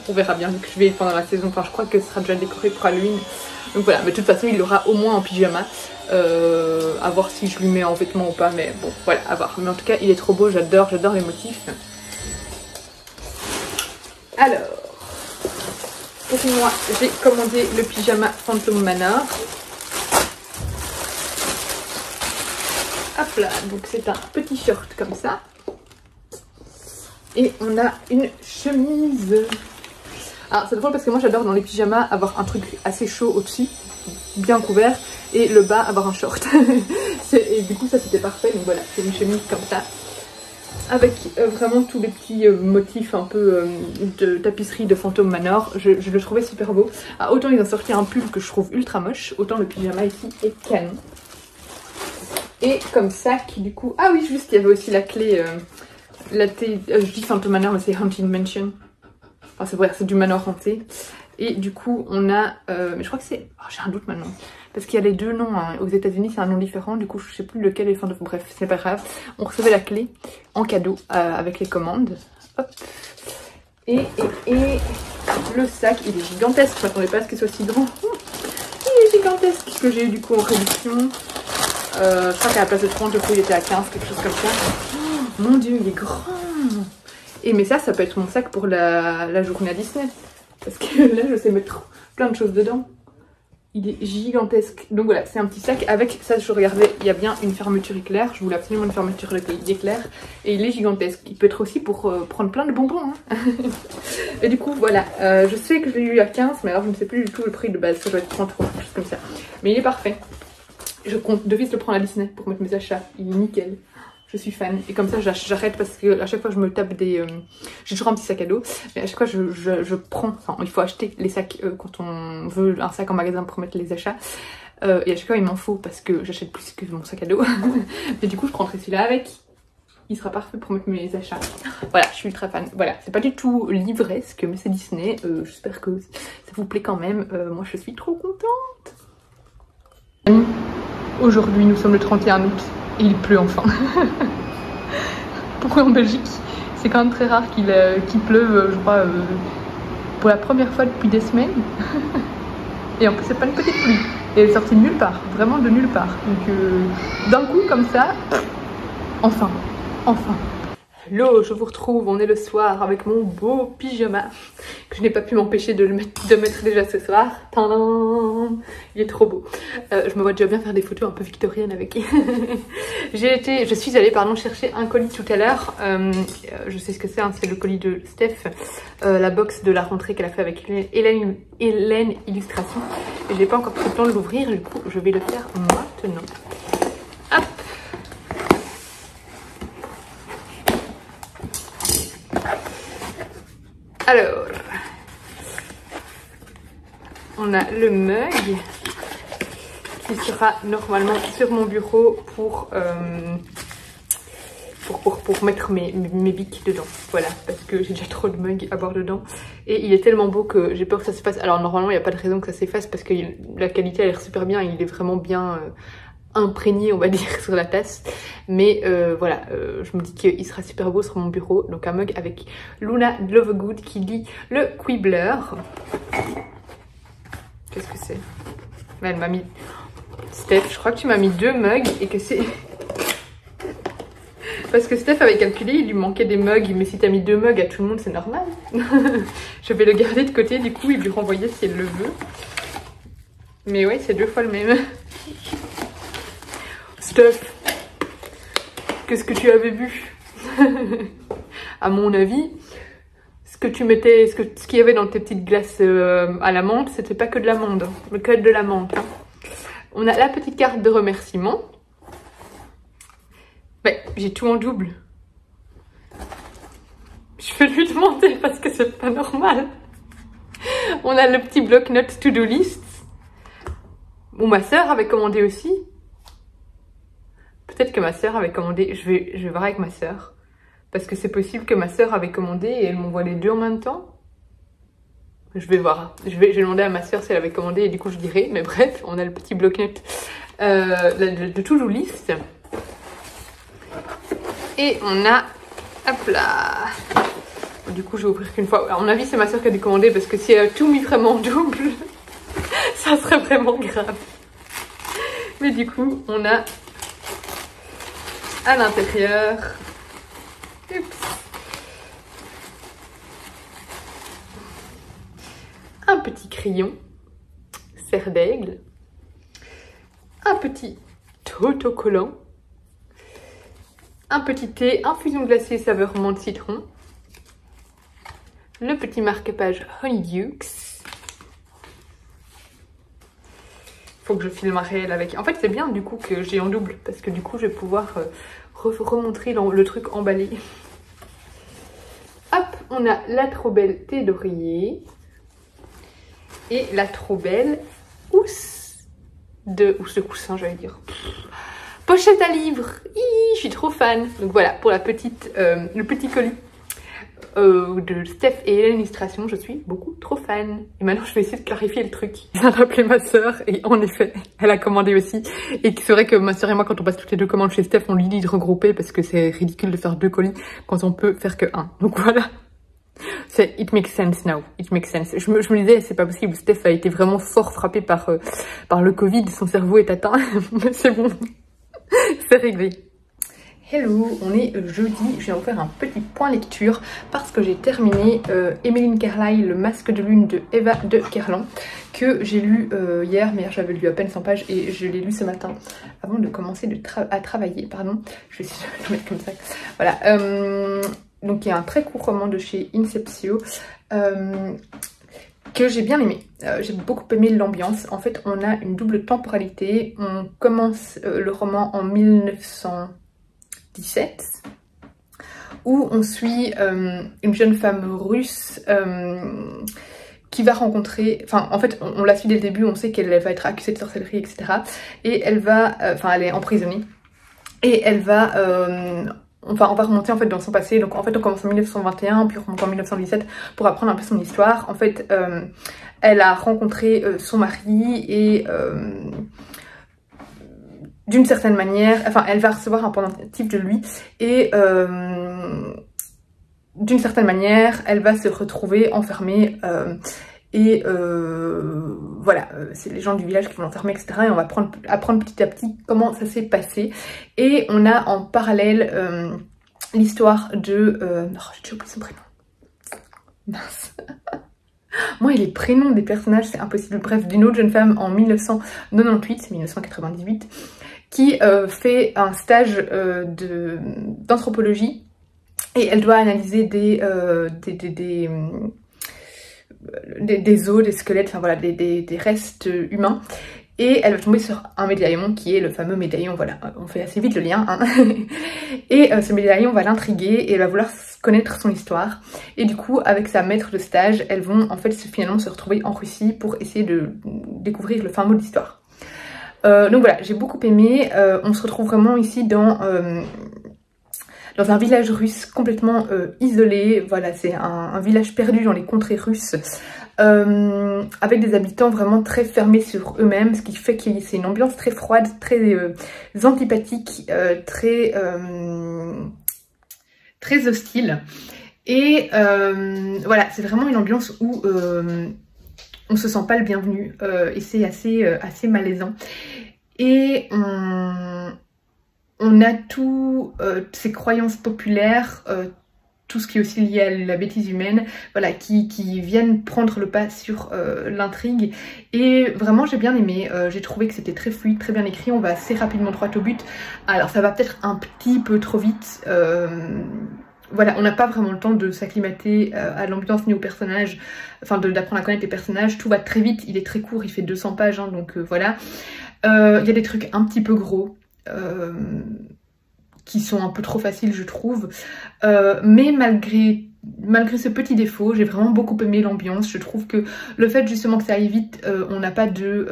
On verra bien, vu que je vais pendant la saison. Enfin, je crois que ce sera déjà décoré pour Halloween. Donc voilà, mais de toute façon, il l'aura au moins en pyjama. À voir si je lui mets en vêtements ou pas. Mais bon, voilà, à voir. Mais en tout cas, il est trop beau. J'adore les motifs. Alors, pour moi, j'ai commandé le pyjama Phantom Manor. Hop là, donc c'est un petit short comme ça. Et on a une chemise. Alors c'est drôle parce que moi j'adore dans les pyjamas avoir un truc assez chaud au-dessus, bien couvert, et le bas avoir un short. Et du coup ça c'était parfait, donc voilà, c'est une chemise comme ça. Avec vraiment tous les petits motifs un peu de tapisserie de Phantom Manor. Je le trouvais super beau. Ah, autant ils ont sorti un pull que je trouve ultra moche, autant le pyjama ici est canon. Et comme sac, du coup... Ah oui, juste, il y avait aussi la clé... je dis Phantom Manor, mais c'est Haunted Mansion. Enfin, c'est vrai, c'est du manoir hanté. Et du coup, on a... mais je crois que c'est... Oh, j'ai un doute maintenant. Parce qu'il y a les deux noms. Hein. Aux États-Unis, c'est un nom différent. Du coup, je sais plus lequel est Phantom... Bref, c'est pas grave. On recevait la clé en cadeau avec les commandes. Hop. Et le sac, il est gigantesque. Je m'attendais pas à ce qu'il soit si grand. Il est gigantesque. Que j'ai eu du coup en réduction. Je crois qu'à la place de 30, du coup, il était à 15, quelque chose comme ça. Oh, mon dieu, il est grand. Et mais ça peut être mon sac pour la journée à Disney. Parce que là, je sais mettre plein de choses dedans. Il est gigantesque. Donc voilà, c'est un petit sac avec, ça je regardais, il y a bien une fermeture éclair. Je voulais absolument une fermeture éclair. Et il est gigantesque. Il peut être aussi pour prendre plein de bonbons. Hein. Et du coup, voilà. Je sais que je l'ai eu à 15, mais alors je ne sais plus du tout le prix de base. Ça doit être 33, quelque chose comme ça. Mais il est parfait. Je compte de le prendre à Disney pour mettre mes achats. Il est nickel. Je suis fan. Et comme ça, j'arrête parce que à chaque fois, je me tape des... J'ai toujours un petit sac à dos. Mais à chaque fois, je prends... Enfin, il faut acheter les sacs quand on veut un sac en magasin pour mettre les achats. Et à chaque fois, il m'en faut parce que j'achète plus que mon sac à dos. Mais du coup, je prendrai celui-là avec. Il sera parfait pour mettre mes achats. Voilà, je suis ultra fan. Voilà, c'est pas du tout livresque, mais c'est Disney. J'espère que ça vous plaît quand même. Moi, je suis trop contente. Aujourd'hui, nous sommes le 31 août. Et il pleut enfin. Pourquoi en Belgique, c'est quand même très rare qu'il pleuve, je crois, pour la première fois depuis des semaines. Et en plus, c'est pas une petite pluie. Et elle est sortie de nulle part, vraiment de nulle part. Donc, d'un coup, comme ça, enfin. Hello, je vous retrouve, on est le soir avec mon beau pyjama que je n'ai pas pu m'empêcher de mettre déjà ce soir. Tadam, il est trop beau. Je me vois déjà bien faire des photos un peu victoriennes avec. Je suis allée chercher un colis tout à l'heure. Je sais ce que c'est, hein, c'est le colis de Steph, la box de la rentrée qu'elle a fait avec Hélène Illustration. Et j'ai pas encore pris le temps de l'ouvrir, du coup je vais le faire maintenant. Hop. Alors, on a le mug qui sera normalement sur mon bureau pour mettre mes bics dedans. Voilà, parce que j'ai déjà trop de mugs à boire dedans. Et il est tellement beau que j'ai peur que ça s'efface. Alors normalement, il n'y a pas de raison que ça s'efface parce que la qualité a l'air super bien. Il est vraiment bien... imprégné on va dire sur la tasse, mais voilà, je me dis qu'il sera super beau sur mon bureau. Donc un mug avec Luna Lovegood qui lit le Quibbler. Qu'est-ce que c'est? Elle m'a mis... Steph, je crois que tu m'as mis 2 mugs et que c'est... Parce que Steph avait calculé, il lui manquait des mugs, mais si t'as mis 2 mugs à tout le monde, c'est normal. Je vais le garder de côté du coup et lui renvoyer si elle le veut. Mais ouais, c'est 2 fois le même. Steph, qu'est-ce que tu avais bu? À mon avis, ce qu'il y avait dans tes petites glaces à la menthe, c'était pas que de la menthe, mais que de la menthe. Hein. On a la petite carte de remerciement. Ouais, j'ai tout en double. Je vais lui demander parce que c'est pas normal. On a le petit bloc-notes to-do list. Bon, ma soeur avait commandé aussi. Peut-être que ma soeur avait commandé, je vais voir avec ma soeur. Parce que c'est possible que ma soeur avait commandé et elle m'envoie les 2 en même temps. Je vais voir. Je vais demander à ma soeur si elle avait commandé et du coup je dirai. Mais bref, on a le petit bloc-notes de to-do list. Et on a... Hop là. Du coup je vais ouvrir qu'une fois. À mon avis c'est ma soeur qui a dû commander parce que si elle a tout mis vraiment en double, ça serait vraiment grave. Mais du coup on a... à l'intérieur, un petit crayon, serre d'aigle, un petit autocollant, un petit thé infusion glacée saveur menthe citron, le petit marque-page Honeydukes. faut que je filme un réel avec. En fait, c'est bien du coup que j'ai en double, parce que du coup, je vais pouvoir remontrer le truc emballé. Hop, on a la trop belle thé d'oreiller et la trop belle housse de coussin, j'allais dire. Pochette à livres, je suis trop fan. Donc voilà, pour la petite, le petit colis de Steph et l'illustration, je suis beaucoup trop fan. Et maintenant, je vais essayer de clarifier le truc. Je viens d'appeler ma soeur et en effet, elle a commandé aussi. Et c'est vrai que ma soeur et moi, quand on passe toutes les deux commandes chez Steph, on lui dit de regrouper parce que c'est ridicule de faire 2 colis quand on peut faire que 1. Donc voilà. C'est It makes sense now, it makes sense. Je me disais, c'est pas possible, Steph a été vraiment fort frappé par le Covid, son cerveau est atteint, mais c'est bon, c'est réglé. Hello, on est jeudi, je viens vous faire un petit point lecture parce que j'ai terminé Emmeline Carlyle, Le Masque de Lune de Eva de Kerlan, que j'ai lu hier, mais hier j'avais lu à peine 100 pages et je l'ai lu ce matin avant de commencer à travailler, pardon, je vais essayer de le mettre comme ça, voilà. Donc il y a un très court roman de chez Inceptio que j'ai bien aimé. J'ai beaucoup aimé l'ambiance. En fait, on a une double temporalité. On commence le roman en 1917 où on suit une jeune femme russe qui va rencontrer, enfin en fait on la suit dès le début, on sait qu'elle va être accusée de sorcellerie, etc. Et elle va, enfin elle est emprisonnée et elle va... on va remonter en fait dans son passé, donc en fait on commence en 1921 puis on remonte en 1917 pour apprendre un peu son histoire. En fait elle a rencontré son mari et d'une certaine manière, enfin elle va recevoir un pendentif de lui et d'une certaine manière elle va se retrouver enfermée et voilà, c'est les gens du village qui vont l'enfermer, etc. Et on va apprendre petit à petit comment ça s'est passé. Et on a en parallèle l'histoire de... oh, j'ai toujours oublié son prénom. Mince. Moi, et les prénoms des personnages, c'est impossible. Bref, d'une autre jeune femme en 1998, qui fait un stage d'anthropologie. Et elle doit analyser des os, des squelettes, enfin voilà, des restes humains. Et elle va tomber sur un médaillon qui est le fameux médaillon, voilà, on fait assez vite le lien, hein. Et ce médaillon va l'intriguer et elle va vouloir connaître son histoire. Et du coup, avec sa maître de stage, elles vont en fait finalement se retrouver en Russie pour essayer de découvrir le fin mot de l'histoire. Donc voilà, j'ai beaucoup aimé. On se retrouve vraiment ici dans un village russe complètement isolé. Voilà, c'est un village perdu dans les contrées russes, avec des habitants vraiment très fermés sur eux-mêmes, ce qui fait que c'est une ambiance très froide, très antipathique, très hostile. Et voilà, c'est vraiment une ambiance où on se sent pas le bienvenu, et c'est assez malaisant. Et on a tout ces croyances populaires, tout ce qui est aussi lié à la bêtise humaine, voilà, qui viennent prendre le pas sur l'intrigue. Et vraiment j'ai bien aimé, j'ai trouvé que c'était très fluide, très bien écrit, on va assez rapidement droit au but. Alors ça va peut-être un petit peu trop vite, voilà, on n'a pas vraiment le temps de s'acclimater à l'ambiance ni aux personnages, enfin d'apprendre à connaître les personnages, tout va très vite, il est très court, il fait 200 pages, hein, donc voilà. Il y a des trucs un petit peu gros, qui sont un peu trop faciles je trouve, mais malgré ce petit défaut, j'ai vraiment beaucoup aimé l'ambiance. Je trouve que le fait justement que ça aille vite, on n'a pas de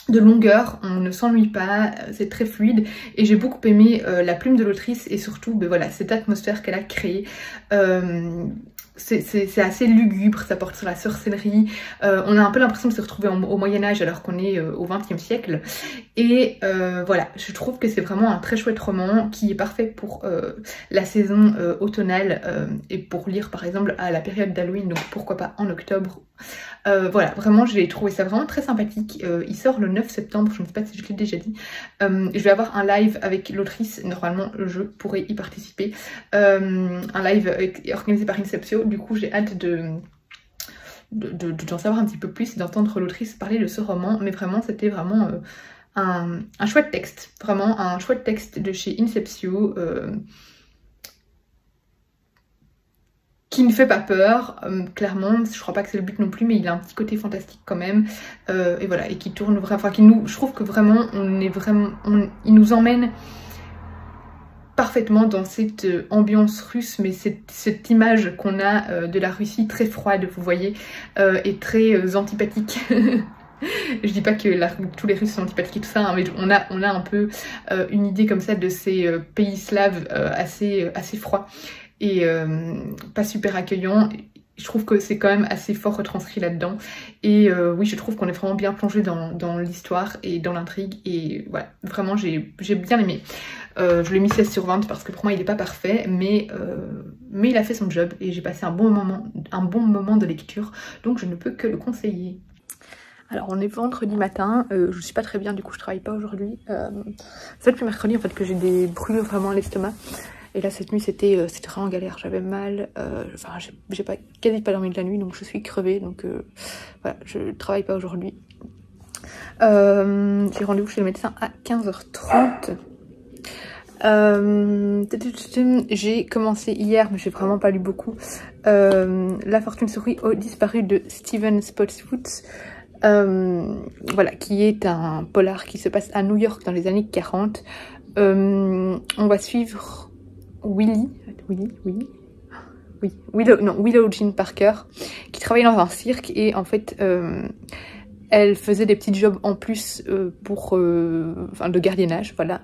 longueur, on ne s'ennuie pas, c'est très fluide et j'ai beaucoup aimé la plume de l'autrice et surtout ben voilà, cette atmosphère qu'elle a créée. C'est assez lugubre, ça porte sur la sorcellerie, on a un peu l'impression de se retrouver au Moyen-Âge alors qu'on est au XXe siècle. Et voilà, je trouve que c'est vraiment un très chouette roman qui est parfait pour la saison automnale et pour lire par exemple à la période d'Halloween, donc pourquoi pas en octobre. Voilà, vraiment j'ai trouvé ça vraiment très sympathique. Il sort le 9 septembre, je ne sais pas si je l'ai déjà dit. Je vais avoir un live avec l'autrice, normalement je pourrais y participer. Un live organisé par Inceptio, du coup j'ai hâte d'en savoir un petit peu plus et d'entendre l'autrice parler de ce roman. Mais vraiment c'était vraiment un chouette texte, vraiment un chouette texte de chez Inceptio. qui ne fait pas peur, clairement, je crois pas que c'est le but non plus, mais il a un petit côté fantastique quand même, et voilà, et qui tourne vraiment, enfin je trouve que vraiment, il nous emmène parfaitement dans cette ambiance russe, mais cette image qu'on a de la Russie très froide, vous voyez, et très antipathique. Je dis pas que tous les Russes sont antipathiques et tout ça, hein, mais on a un peu une idée comme ça de ces pays slaves assez froids et pas super accueillants. Je trouve que c'est quand même assez fort retranscrit là-dedans. Et oui, je trouve qu'on est vraiment bien plongé dans l'histoire et dans l'intrigue. Et voilà, vraiment, j'ai bien aimé. Je l'ai mis 16 sur 20 parce que pour moi, il n'est pas parfait. Mais il a fait son job et j'ai passé un bon moment de lecture. Donc, je ne peux que le conseiller. Alors on est vendredi matin, je suis pas très bien, du coup je travaille pas aujourd'hui. C'est depuis mercredi en fait que j'ai des brûlures vraiment à l'estomac. Et là cette nuit c'était vraiment galère, j'avais mal, enfin j'ai quasi pas dormi de la nuit donc je suis crevée. Donc voilà, je travaille pas aujourd'hui. J'ai rendez-vous chez le médecin à 15h30. J'ai commencé hier, mais j'ai vraiment pas lu beaucoup. La fortune sourit au disparu de Steven Spotswood. Voilà, qui est un polar qui se passe à New York dans les années 40. On va suivre Willow Jean Parker, qui travaille dans un cirque et en fait elle faisait des petits jobs en plus de gardiennage, voilà.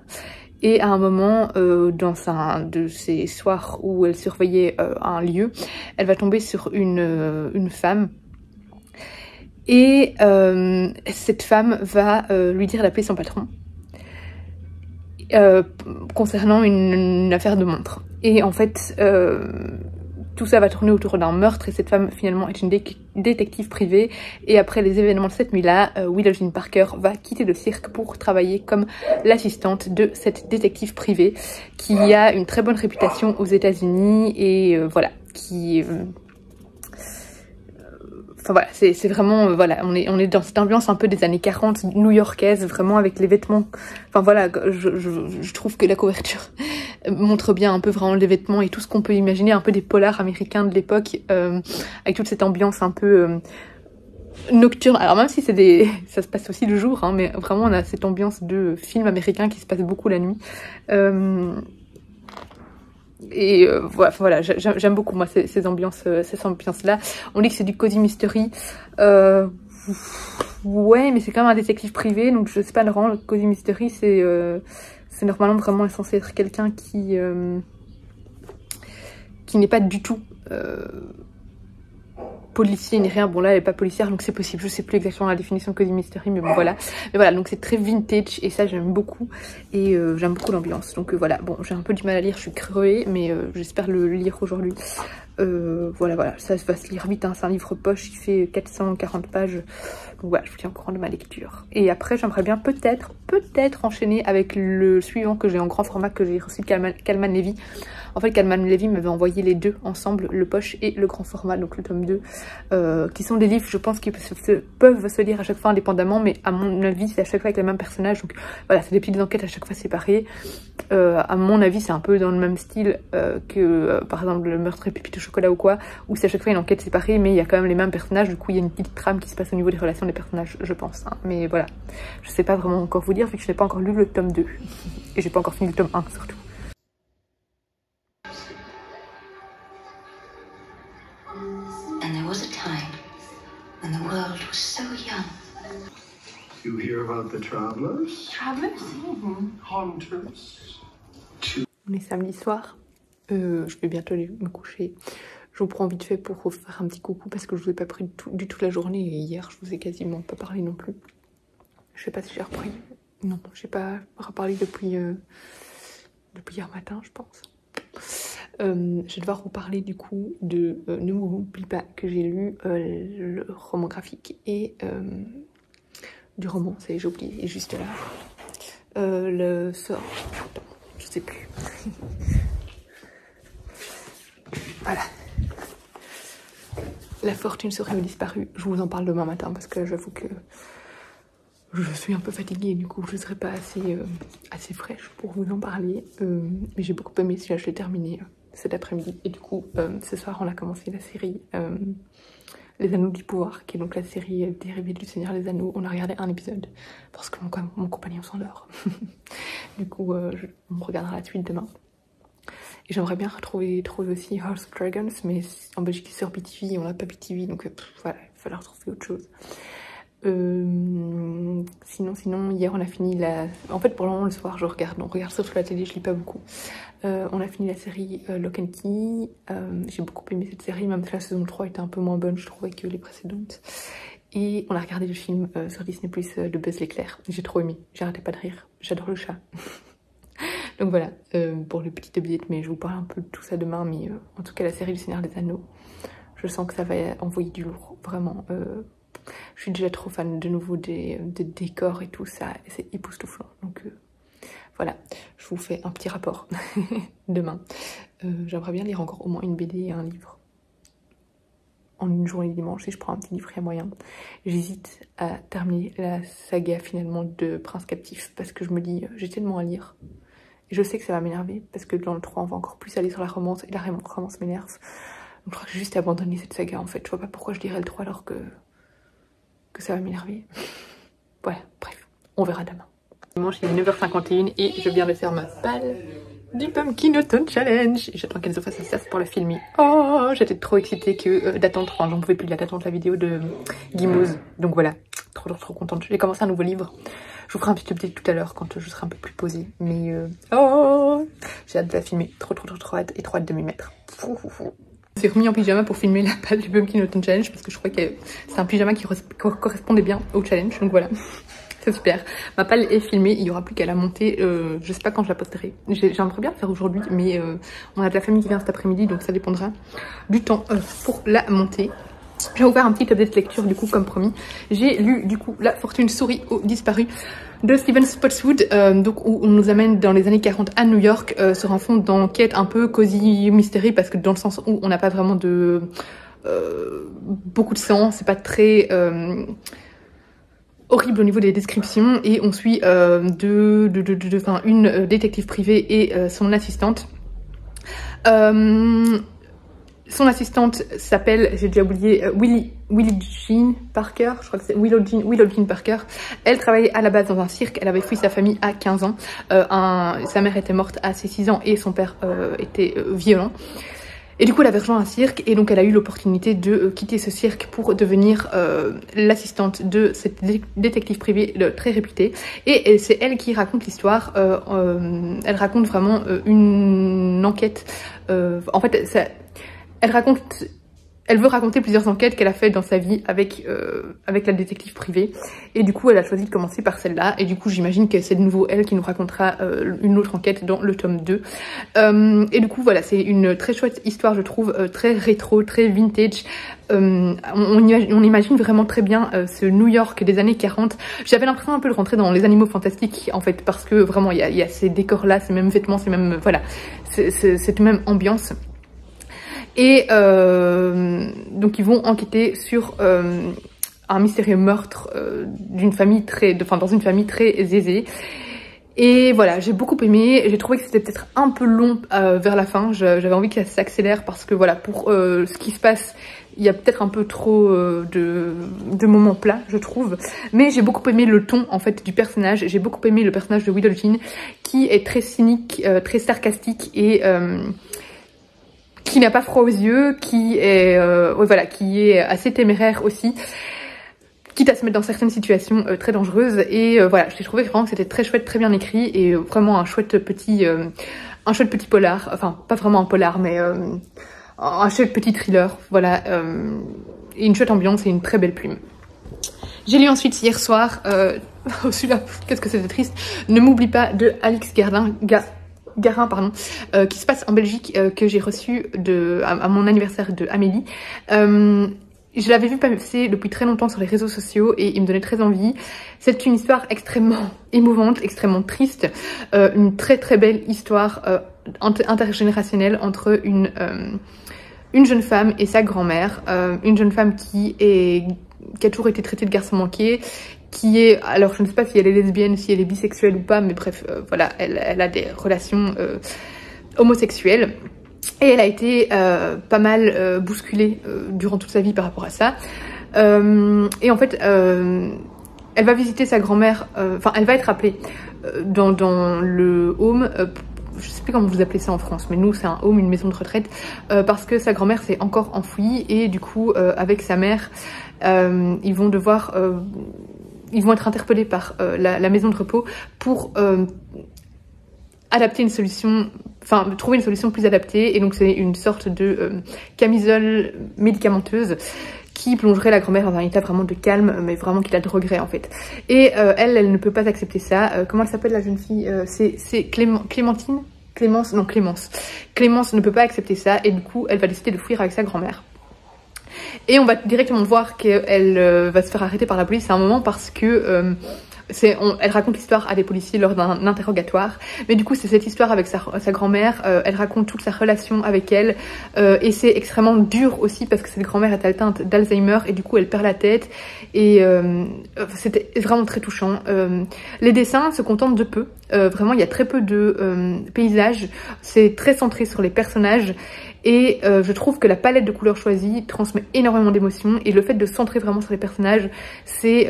Et à un moment, dans un de ces soirs où elle surveillait un lieu, elle va tomber sur une femme. Et cette femme va lui dire d'appeler son patron concernant une affaire de montre. Et en fait, tout ça va tourner autour d'un meurtre et cette femme finalement est une détective privée. Et après les événements de cette nuit-là, Willow Jean Parker va quitter le cirque pour travailler comme l'assistante de cette détective privée qui a une très bonne réputation aux États-Unis et voilà, qui... Enfin voilà, c'est vraiment, voilà, on est dans cette ambiance un peu des années 40 new-yorkaise, vraiment avec les vêtements. Enfin voilà, je trouve que la couverture montre bien un peu vraiment les vêtements et tout ce qu'on peut imaginer, un peu des polars américains de l'époque, avec toute cette ambiance un peu nocturne. Alors même si ça se passe aussi le jour, hein, mais vraiment on a cette ambiance de film américain qui se passe beaucoup la nuit. Et voilà, j'aime beaucoup moi ces ambiances-là. On dit que c'est du cozy mystery. Ouais, mais c'est quand même un détective privé, donc je sais pas, normalement le cozy mystery c'est normalement vraiment censé être quelqu'un qui n'est pas du tout policier ni rien. Bon là elle est pas policière donc c'est possible, je sais plus exactement la définition de cozy mystery, mais bon voilà. Mais voilà, donc c'est très vintage et ça j'aime beaucoup. Et j'aime beaucoup l'ambiance. Donc voilà, bon j'ai un peu du mal à lire, je suis crevée, mais j'espère le lire aujourd'hui. Voilà, ça va se lire vite, hein. C'est un livre poche, il fait 440 pages. Donc voilà, je vous tiens au courant de ma lecture. Et après j'aimerais bien peut-être enchaîner avec le suivant que j'ai en grand format, que j'ai reçu de Calman Levy. En fait, Calman Levy m'avait envoyé les deux ensemble, le poche et le grand format, donc le tome 2, qui sont des livres, je pense, qui peuvent se lire à chaque fois indépendamment, mais à mon avis, c'est à chaque fois avec les mêmes personnages. Donc voilà, c'est des petites enquêtes à chaque fois séparées. À mon avis, c'est un peu dans le même style que, par exemple, le meurtre et pépite au chocolat ou quoi, où c'est à chaque fois une enquête séparée, mais il y a quand même les mêmes personnages. Du coup, il y a une petite trame qui se passe au niveau des relations des personnages, je pense. Hein. Mais voilà, je sais pas vraiment encore vous dire, vu que je n'ai pas encore lu le tome 2. Et j'ai pas encore fini le tome 1, surtout. And there was a time when the world was so young. You hear about the travelers? Travelers? Hunters. On est samedi soir, je vais bientôt aller me coucher. Je vous prends vite fait pour vous faire un petit coucou parce que je vous ai pas pris du tout la journée et hier je vous ai quasiment pas parlé non plus. Je sais pas si j'ai repris. Non, j'ai pas reparlé depuis hier matin, je pense. Je vais devoir vous parler du coup de Ne m'oublie pas, que j'ai lu le roman graphique et du roman, j'ai oublié juste là. Le sort, attends, je sais plus. Voilà. La fortune serait disparue. Je vous en parle demain matin parce que j'avoue que je suis un peu fatiguée, du coup je ne serai pas assez fraîche pour vous en parler. Mais j'ai beaucoup aimé, si là je l'ai terminé. cet après-midi. Et du coup, ce soir, on a commencé la série Les Anneaux du Pouvoir, qui est donc la série dérivée du Seigneur des Anneaux. On a regardé un épisode parce que mon compagnon s'endort. Du coup, on regardera la suite demain. Et j'aimerais bien trouver aussi House of Dragons, mais en Belgique c'est sur BTV, on n'a pas BTV, donc voilà, il va falloir trouver autre chose. Sinon, hier on a fini En fait, pour le moment, le soir, on regarde surtout la télé, je lis pas beaucoup. On a fini la série Lock and Key. J'ai beaucoup aimé cette série, même si la saison 3 était un peu moins bonne, je trouvais, que les précédentes. Et on a regardé le film sur Disney+, de Buzz l'éclair. J'ai trop aimé, j'arrêtais pas de rire, j'adore le chat. Donc voilà, pour le petit update, mais je vous parle un peu de tout ça demain, mais en tout cas la série du Seigneur des Anneaux, je sens que ça va envoyer du lourd, vraiment. Je suis déjà trop fan de nouveau des décors et tout ça, c'est époustouflant. Donc voilà, je vous fais un petit rapport demain. J'aimerais bien lire encore au moins une BD et un livre en une journée dimanche, si je prends un petit livre, il y a moyen. J'hésite à terminer la saga finalement de Prince Captif, parce que je me dis, j'ai tellement à lire. Et je sais que ça va m'énerver, parce que dans le 3, on va encore plus aller sur la romance, et la romance m'énerve. Donc je crois que j'ai juste abandonné cette saga, en fait. Je vois pas pourquoi je lirais le 3 alors que ça va m'énerver. Voilà, bref, on verra demain. Dimanche, il est 9h51 et je viens de faire ma palle du Pumpkin Autumn Challenge. J'attends qu'Enzo fasse ça pour la filmer. Oh, j'étais trop excitée d'attendre, enfin j'en pouvais plus d'attendre la vidéo de Guimauve. Donc voilà, trop contente. J'ai commencé un nouveau livre. Je vous ferai un petit update tout à l'heure quand je serai un peu plus posée. Mais oh, j'ai hâte de la filmer. Trop hâte et trop hâte de m'y mettre. Je me suis remis en pyjama pour filmer la page du Pumpkin Autumn Challenge parce que je crois que c'est un pyjama qui correspondait bien au challenge. Donc voilà, c'est super. Ma palle est filmée, il n'y aura plus qu'à la monter. Je sais pas quand je la posterai. J'aimerais bien le faire aujourd'hui, mais on a de la famille qui vient cet après-midi, donc ça dépendra du temps pour la monter. Je vais vous faire un petit update lecture du coup comme promis. J'ai lu du coup La Fortune sourit aux disparus de Steven Spotswood, donc où on nous amène dans les années 40 à New York sur un fond d'enquête un peu cosy mystérie, parce que dans le sens où on n'a pas vraiment de beaucoup de sang, c'est pas très horrible au niveau des descriptions, et on suit une détective privée et son assistante. Son assistante s'appelle, j'ai déjà oublié, Willie Jean Parker, je crois que c'est Willow Jean Parker. Elle travaillait à la base dans un cirque, elle avait fui sa famille à 15 ans. Sa mère était morte à ses 6 ans et son père était violent. Et du coup, elle avait rejoint un cirque et donc elle a eu l'opportunité de quitter ce cirque pour devenir l'assistante de cette détective privée très réputée. Et c'est elle qui raconte l'histoire. Elle raconte vraiment une enquête. En fait, elle veut raconter plusieurs enquêtes qu'elle a faites dans sa vie avec la détective privée. Et du coup, elle a choisi de commencer par celle-là. Et du coup, j'imagine que c'est de nouveau elle qui nous racontera une autre enquête dans le tome 2. Et du coup, voilà, c'est une très chouette histoire, je trouve, très rétro, très vintage. On imagine vraiment très bien ce New York des années 40. J'avais l'impression un peu de rentrer dans les Animaux Fantastiques, en fait, parce que vraiment, il y a ces décors-là, ces mêmes vêtements, ces mêmes... Voilà, cette même ambiance. Et donc ils vont enquêter sur un mystérieux meurtre dans une famille très aisée. Et voilà, j'ai beaucoup aimé. J'ai trouvé que c'était peut-être un peu long vers la fin. J'avais envie que ça s'accélère parce que voilà, pour ce qui se passe, il y a peut-être un peu trop de moments plats, je trouve. Mais j'ai beaucoup aimé le ton en fait du personnage. J'ai beaucoup aimé le personnage de Willow Jean qui est très cynique, très sarcastique et qui n'a pas froid aux yeux, qui est assez téméraire aussi, quitte à se mettre dans certaines situations très dangereuses. Et voilà, j'ai trouvé vraiment que c'était très chouette, très bien écrit, et vraiment un chouette petit polar, enfin pas vraiment un polar, mais un chouette petit thriller, voilà, et une chouette ambiance et une très belle plume. J'ai lu ensuite hier soir, celui-là, qu'est-ce que c'était triste, Ne m'oublie pas de Alix Garin, pardon, qui se passe en Belgique, que j'ai reçu à mon anniversaire de Amélie. Je l'avais vu passer depuis très longtemps sur les réseaux sociaux et il me donnait très envie. C'est une histoire extrêmement émouvante, extrêmement triste, une très très belle histoire intergénérationnelle entre une jeune femme et sa grand-mère, une jeune femme qui a toujours été traitée de garçon manqué, qui est, alors je ne sais pas si elle est lesbienne, si elle est bisexuelle ou pas, mais bref, voilà, elle a des relations homosexuelles. Et elle a été pas mal bousculée durant toute sa vie par rapport à ça. Et en fait, elle va visiter sa grand-mère, enfin elle va être appelée dans le home, je sais plus comment vous appelez ça en France, mais nous c'est un home, une maison de retraite, parce que sa grand-mère s'est encore enfouie et du coup avec sa mère, ils vont être interpellés par la maison de repos pour adapter une solution, enfin trouver une solution plus adaptée. Et donc c'est une sorte de camisole médicamenteuse qui plongerait la grand-mère dans un état vraiment de calme, mais vraiment qui la droguerait en fait. Et elle ne peut pas accepter ça. Comment elle s'appelle la jeune fille? C'est Clémentine? Clémence? Non, Clémence. Clémence ne peut pas accepter ça et du coup elle va décider de fuir avec sa grand-mère. Et on va directement voir qu'elle va se faire arrêter par la police à un moment parce que elle raconte l'histoire à des policiers lors d'un interrogatoire, mais du coup c'est cette histoire avec sa grand-mère, elle raconte toute sa relation avec elle, et c'est extrêmement dur aussi parce que cette grand-mère est atteinte d'Alzheimer et du coup elle perd la tête, et c'était vraiment très touchant. Les dessins se contentent de peu, vraiment il y a très peu de paysages, c'est très centré sur les personnages. Et je trouve que la palette de couleurs choisie transmet énormément d'émotions, et le fait de se centrer vraiment sur les personnages, c'est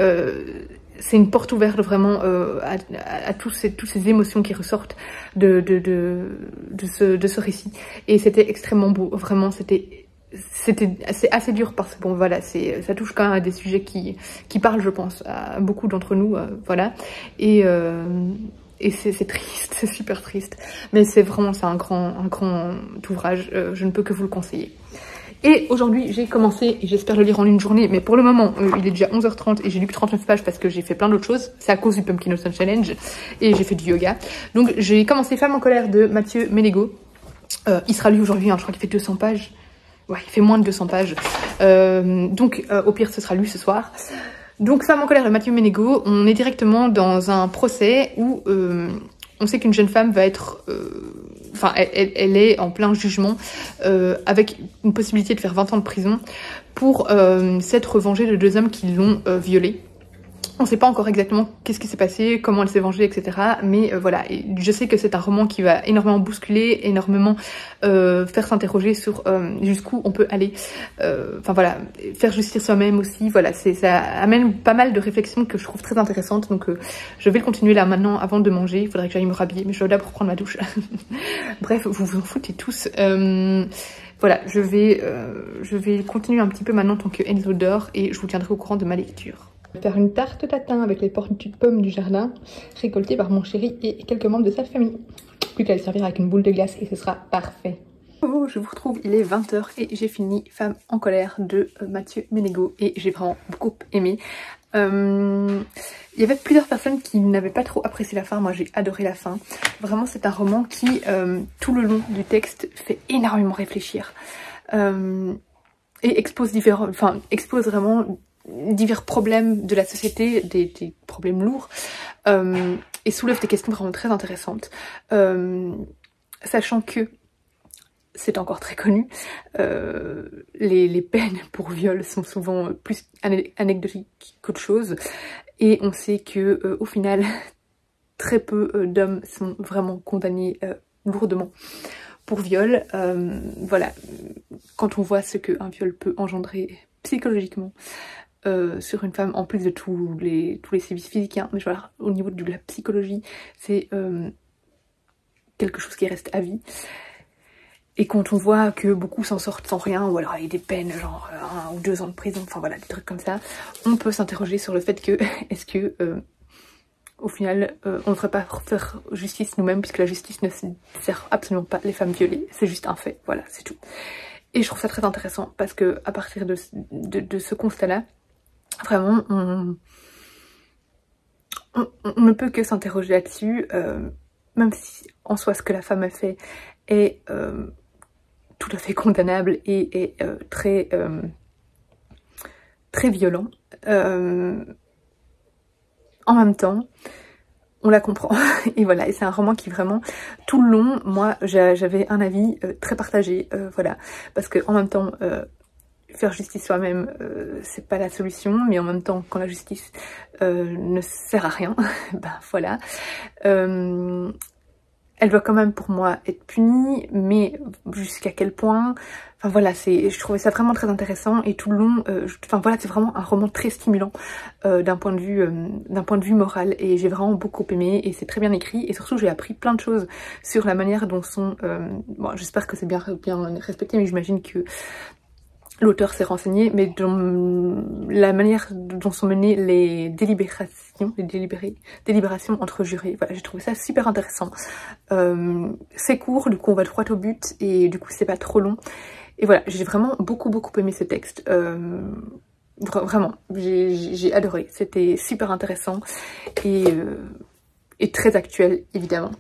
une porte ouverte vraiment à toutes ces émotions qui ressortent de ce récit. Et c'était extrêmement beau, vraiment, c'est assez dur parce que bon voilà, ça touche quand même à des sujets qui parlent, je pense, à beaucoup d'entre nous, voilà. Et c'est triste, c'est super triste, mais c'est un grand ouvrage, je ne peux que vous le conseiller. Et aujourd'hui j'ai commencé, et j'espère le lire en une journée, mais pour le moment il est déjà 11h30 et j'ai lu que 39 pages parce que j'ai fait plein d'autres choses, c'est à cause du Pumpkin Awesome Challenge, et j'ai fait du yoga. Donc j'ai commencé Femme en colère de Mathieu Ménégo, il sera lu aujourd'hui, hein, je crois qu'il fait 200 pages, ouais il fait moins de 200 pages, donc au pire ce sera lu ce soir. Donc Femme en colère de Mathieu Ménégo, on est directement dans un procès où on sait qu'une jeune femme va être... Enfin, elle est en plein jugement avec une possibilité de faire 20 ans de prison pour s'être vengée de 2 hommes qui l'ont violée. On ne sait pas encore exactement qu'est-ce qui s'est passé, comment elle s'est vengée, etc. Mais voilà, et je sais que c'est un roman qui va énormément bousculer, énormément faire s'interroger sur jusqu'où on peut aller. Enfin voilà, faire justice soi-même aussi. Voilà, ça amène pas mal de réflexions que je trouve très intéressantes. Donc je vais le continuer là maintenant avant de manger. Il faudrait que j'aille me rhabiller, mais je dois d'abord prendre ma douche. Bref, vous vous en foutez tous. Voilà, je vais continuer un petit peu maintenant tant que Enzo dort et je vous tiendrai au courant de ma lecture. Faire une tarte tatin avec les pommes du jardin récoltées par mon chéri et quelques membres de sa famille. Plus qu'à le servir avec une boule de glace et ce sera parfait. Oh, je vous retrouve, il est 20h et j'ai fini Femme en colère de Mathieu Ménégo et j'ai vraiment beaucoup aimé. Il y avait plusieurs personnes qui n'avaient pas trop apprécié la fin, moi j'ai adoré la fin. Vraiment c'est un roman qui tout le long du texte fait énormément réfléchir et expose vraiment divers problèmes de la société, des problèmes lourds, et soulève des questions vraiment très intéressantes, sachant que c'est encore très connu, les peines pour viol sont souvent plus anecdotiques qu'autre chose, et on sait que au final très peu d'hommes sont vraiment condamnés lourdement pour viol. Voilà, quand on voit ce qu'un viol peut engendrer psychologiquement sur une femme, en plus de tous les sévices physiques, hein, mais voilà, au niveau de la psychologie, c'est quelque chose qui reste à vie. Et quand on voit que beaucoup s'en sortent sans rien, ou alors avec des peines genre 1 ou 2 ans de prison, enfin voilà, des trucs comme ça, on peut s'interroger sur le fait que, est-ce que au final, on ne devrait pas faire justice nous-mêmes, puisque la justice ne sert absolument pas les femmes violées, c'est juste un fait, voilà, c'est tout. Et je trouve ça très intéressant, parce que à partir de ce constat-là, vraiment, on ne peut que s'interroger là-dessus, même si en soi ce que la femme a fait est tout à fait condamnable et très violent. En même temps, on la comprend. Et voilà, et c'est un roman qui vraiment, tout le long, moi j'avais un avis très partagé, voilà, parce que en même temps, faire justice soi-même, c'est pas la solution, mais en même temps, quand la justice ne sert à rien, ben voilà. elle doit quand même pour moi être punie, mais jusqu'à quel point? Enfin voilà, je trouvais ça vraiment très intéressant et tout le long, enfin voilà, c'est vraiment un roman très stimulant d'un point de vue moral et j'ai vraiment beaucoup aimé et c'est très bien écrit et surtout j'ai appris plein de choses sur la manière dont sont, bon j'espère que c'est bien respecté, mais j'imagine que l'auteur s'est renseigné, mais dans la manière dont sont menées les délibérations entre jurés. Voilà, j'ai trouvé ça super intéressant. C'est court, du coup on va droit au but et du coup c'est pas trop long. Et voilà, j'ai vraiment beaucoup aimé ce texte. Vraiment, j'ai adoré. C'était super intéressant et très actuel évidemment.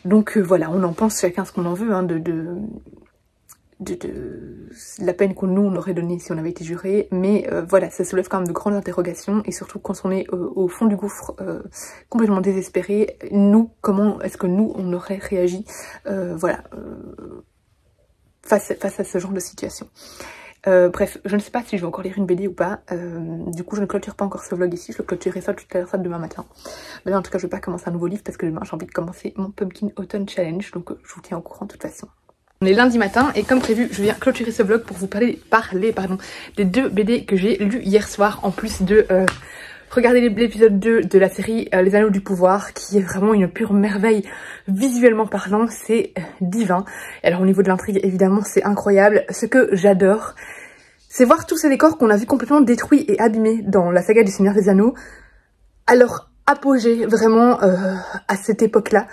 Donc voilà, on en pense chacun ce qu'on en veut hein, de la peine qu'on nous on aurait donnée si on avait été juré, mais voilà, ça soulève quand même de grandes interrogations et surtout quand on est au fond du gouffre complètement désespéré, nous, comment est-ce que nous on aurait réagi voilà, face à ce genre de situation. Bref, je ne sais pas si je vais encore lire une BD ou pas, du coup je ne clôture pas encore ce vlog ici, je le clôturerai ça tout à l'heure, ça demain matin. Mais là en tout cas je vais pas commencer un nouveau livre parce que demain j'ai envie de commencer mon Pumpkin Autumn Challenge, donc je vous tiens au courant de toute façon. On est lundi matin et comme prévu, je viens clôturer ce vlog pour vous parler des 2 BD que j'ai lus hier soir, en plus de regarder l'épisode 2 de la série Les Anneaux du Pouvoir, qui est vraiment une pure merveille visuellement parlant, c'est divin. Et alors au niveau de l'intrigue, évidemment, c'est incroyable. Ce que j'adore, c'est voir tous ces décors qu'on a vu complètement détruits et abîmés dans la saga du Seigneur des Anneaux. Alors apogée vraiment à cette époque-là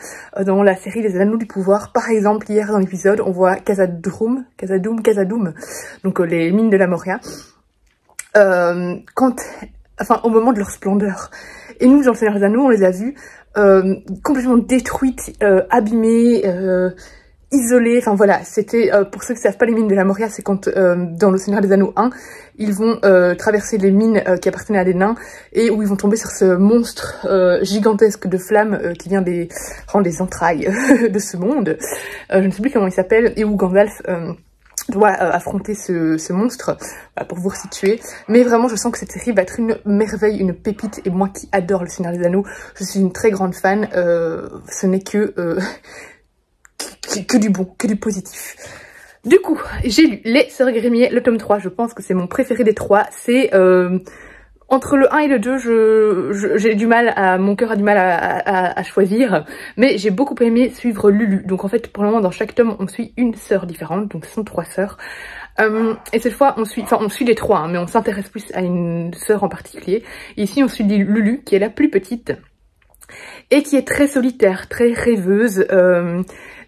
dans la série Les Anneaux du Pouvoir. Par exemple, hier dans l'épisode, on voit Khazad-dûm, donc les mines de la Moria, au moment de leur splendeur. Et nous, dans le Seigneur des Anneaux, on les a vus complètement détruites, abîmées, isolées. Enfin voilà, c'était, pour ceux qui ne savent pas les mines de la Moria, c'est quand dans le Seigneur des Anneaux 1, ils vont traverser les mines qui appartenaient à des nains et où ils vont tomber sur ce monstre gigantesque de flammes qui vient des entrailles de ce monde. Je ne sais plus comment il s'appelle, et où Gandalf doit affronter ce monstre, pour vous resituer. Mais vraiment, je sens que cette série va être une merveille, une pépite, et moi qui adore le Seigneur des Anneaux, je suis une très grande fan, ce n'est que du bon, que du positif. Du coup, j'ai lu Les Sœurs Grémier, le tome 3, je pense que c'est mon préféré des 3, c'est... entre le 1 et le 2, j'ai du mal mon cœur a du mal à choisir, mais j'ai beaucoup aimé suivre Lulu. Donc en fait, pour le moment, dans chaque tome, on suit une sœur différente, donc ce sont 3 sœurs. Et cette fois, on suit les 3, hein, mais on s'intéresse plus à une sœur en particulier. Et ici, on suit Lulu, qui est la plus petite, et qui est très solitaire, très rêveuse.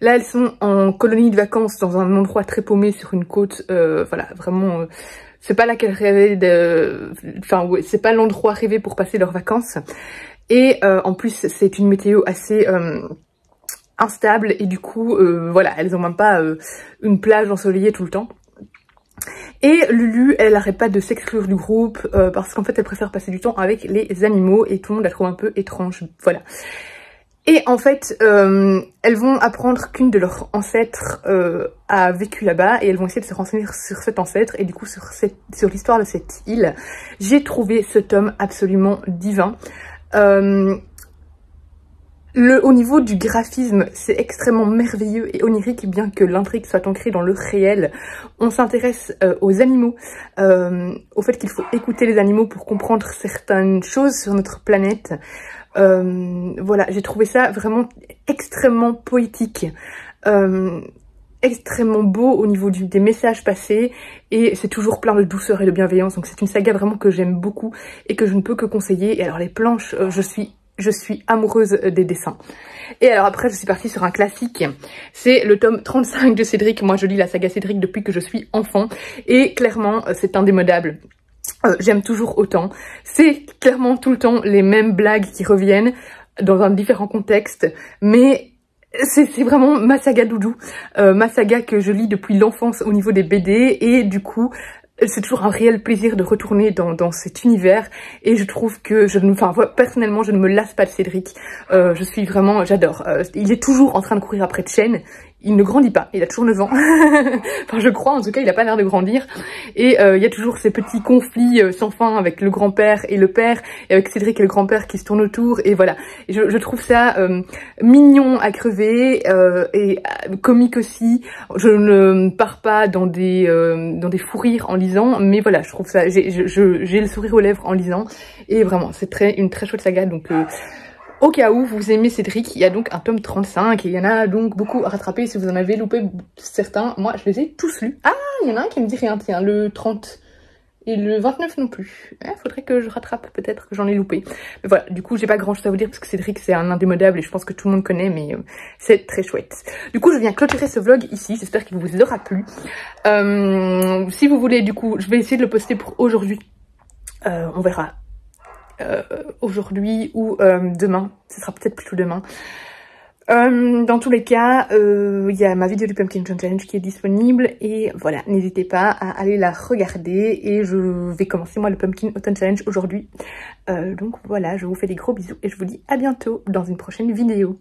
Là, elles sont en colonie de vacances, dans un endroit très paumé sur une côte, voilà, vraiment... c'est pas là qu'elles rêvaient enfin, ouais, c'est pas l'endroit rêvé pour passer leurs vacances. Et en plus, c'est une météo assez instable. Et du coup, voilà, elles ont même pas une plage ensoleillée tout le temps. Et Lulu, elle arrête pas de s'exclure du groupe parce qu'en fait, elle préfère passer du temps avec les animaux. Et tout le monde la trouve un peu étrange, voilà. Et en fait, elles vont apprendre qu'une de leurs ancêtres a vécu là-bas et elles vont essayer de se renseigner sur cet ancêtre et du coup sur l'histoire de cette île. J'ai trouvé ce tome absolument divin. Au niveau du graphisme, c'est extrêmement merveilleux et onirique, bien que l'intrigue soit ancrée dans le réel. On s'intéresse aux animaux, au fait qu'il faut écouter les animaux pour comprendre certaines choses sur notre planète. Voilà, j'ai trouvé ça vraiment extrêmement poétique, extrêmement beau au niveau des messages passés, et c'est toujours plein de douceur et de bienveillance. Donc c'est une saga vraiment que j'aime beaucoup et que je ne peux que conseiller. Et alors les planches, je suis amoureuse des dessins. Et alors après, je suis partie sur un classique. C'est le tome 35 de Cédric. Moi, je lis la saga Cédric depuis que je suis enfant. Et clairement, c'est indémodable. J'aime toujours autant. C'est clairement tout le temps les mêmes blagues qui reviennent dans un différent contexte. Mais c'est vraiment ma saga doudou. Ma saga que je lis depuis l'enfance au niveau des BD. Et du coup... c'est toujours un réel plaisir de retourner dans cet univers et je trouve que personnellement je ne me lasse pas de Cédric. Je suis vraiment, j'adore. Il est toujours en train de courir après Chen. il ne grandit pas, il a toujours 9 ans, enfin je crois, en tout cas il a pas l'air de grandir, et il y a toujours ces petits conflits sans fin avec le grand-père et le père, et avec Cédric et le grand-père qui se tournent autour, et voilà, et je trouve ça mignon à crever, et comique aussi. Je ne pars pas dans des fous rires en lisant, mais voilà, je trouve ça, j'ai le sourire aux lèvres en lisant, et vraiment c'est une très chouette saga, donc au cas où vous aimez Cédric, il y a donc un tome 35 et il y en a donc beaucoup à rattraper. Si vous en avez loupé certains, moi je les ai tous lus. Ah, il y en a un qui me dit rien, tiens, le 30 et le 29 non plus. Faudrait que je rattrape, peut-être que j'en ai loupé. Mais voilà, du coup j'ai pas grand chose à vous dire parce que Cédric c'est un indémodable et je pense que tout le monde connaît, mais c'est très chouette. Du coup je viens clôturer ce vlog ici, j'espère qu'il vous aura plu. Si vous voulez, du coup, je vais essayer de le poster pour aujourd'hui. On verra. Aujourd'hui ou demain, ce sera peut-être plutôt demain. Dans tous les cas, il y a ma vidéo du Pumpkin Challenge qui est disponible et voilà, n'hésitez pas à aller la regarder et je vais commencer moi le Pumpkin Autumn Challenge aujourd'hui. Donc voilà, je vous fais des gros bisous et je vous dis à bientôt dans une prochaine vidéo.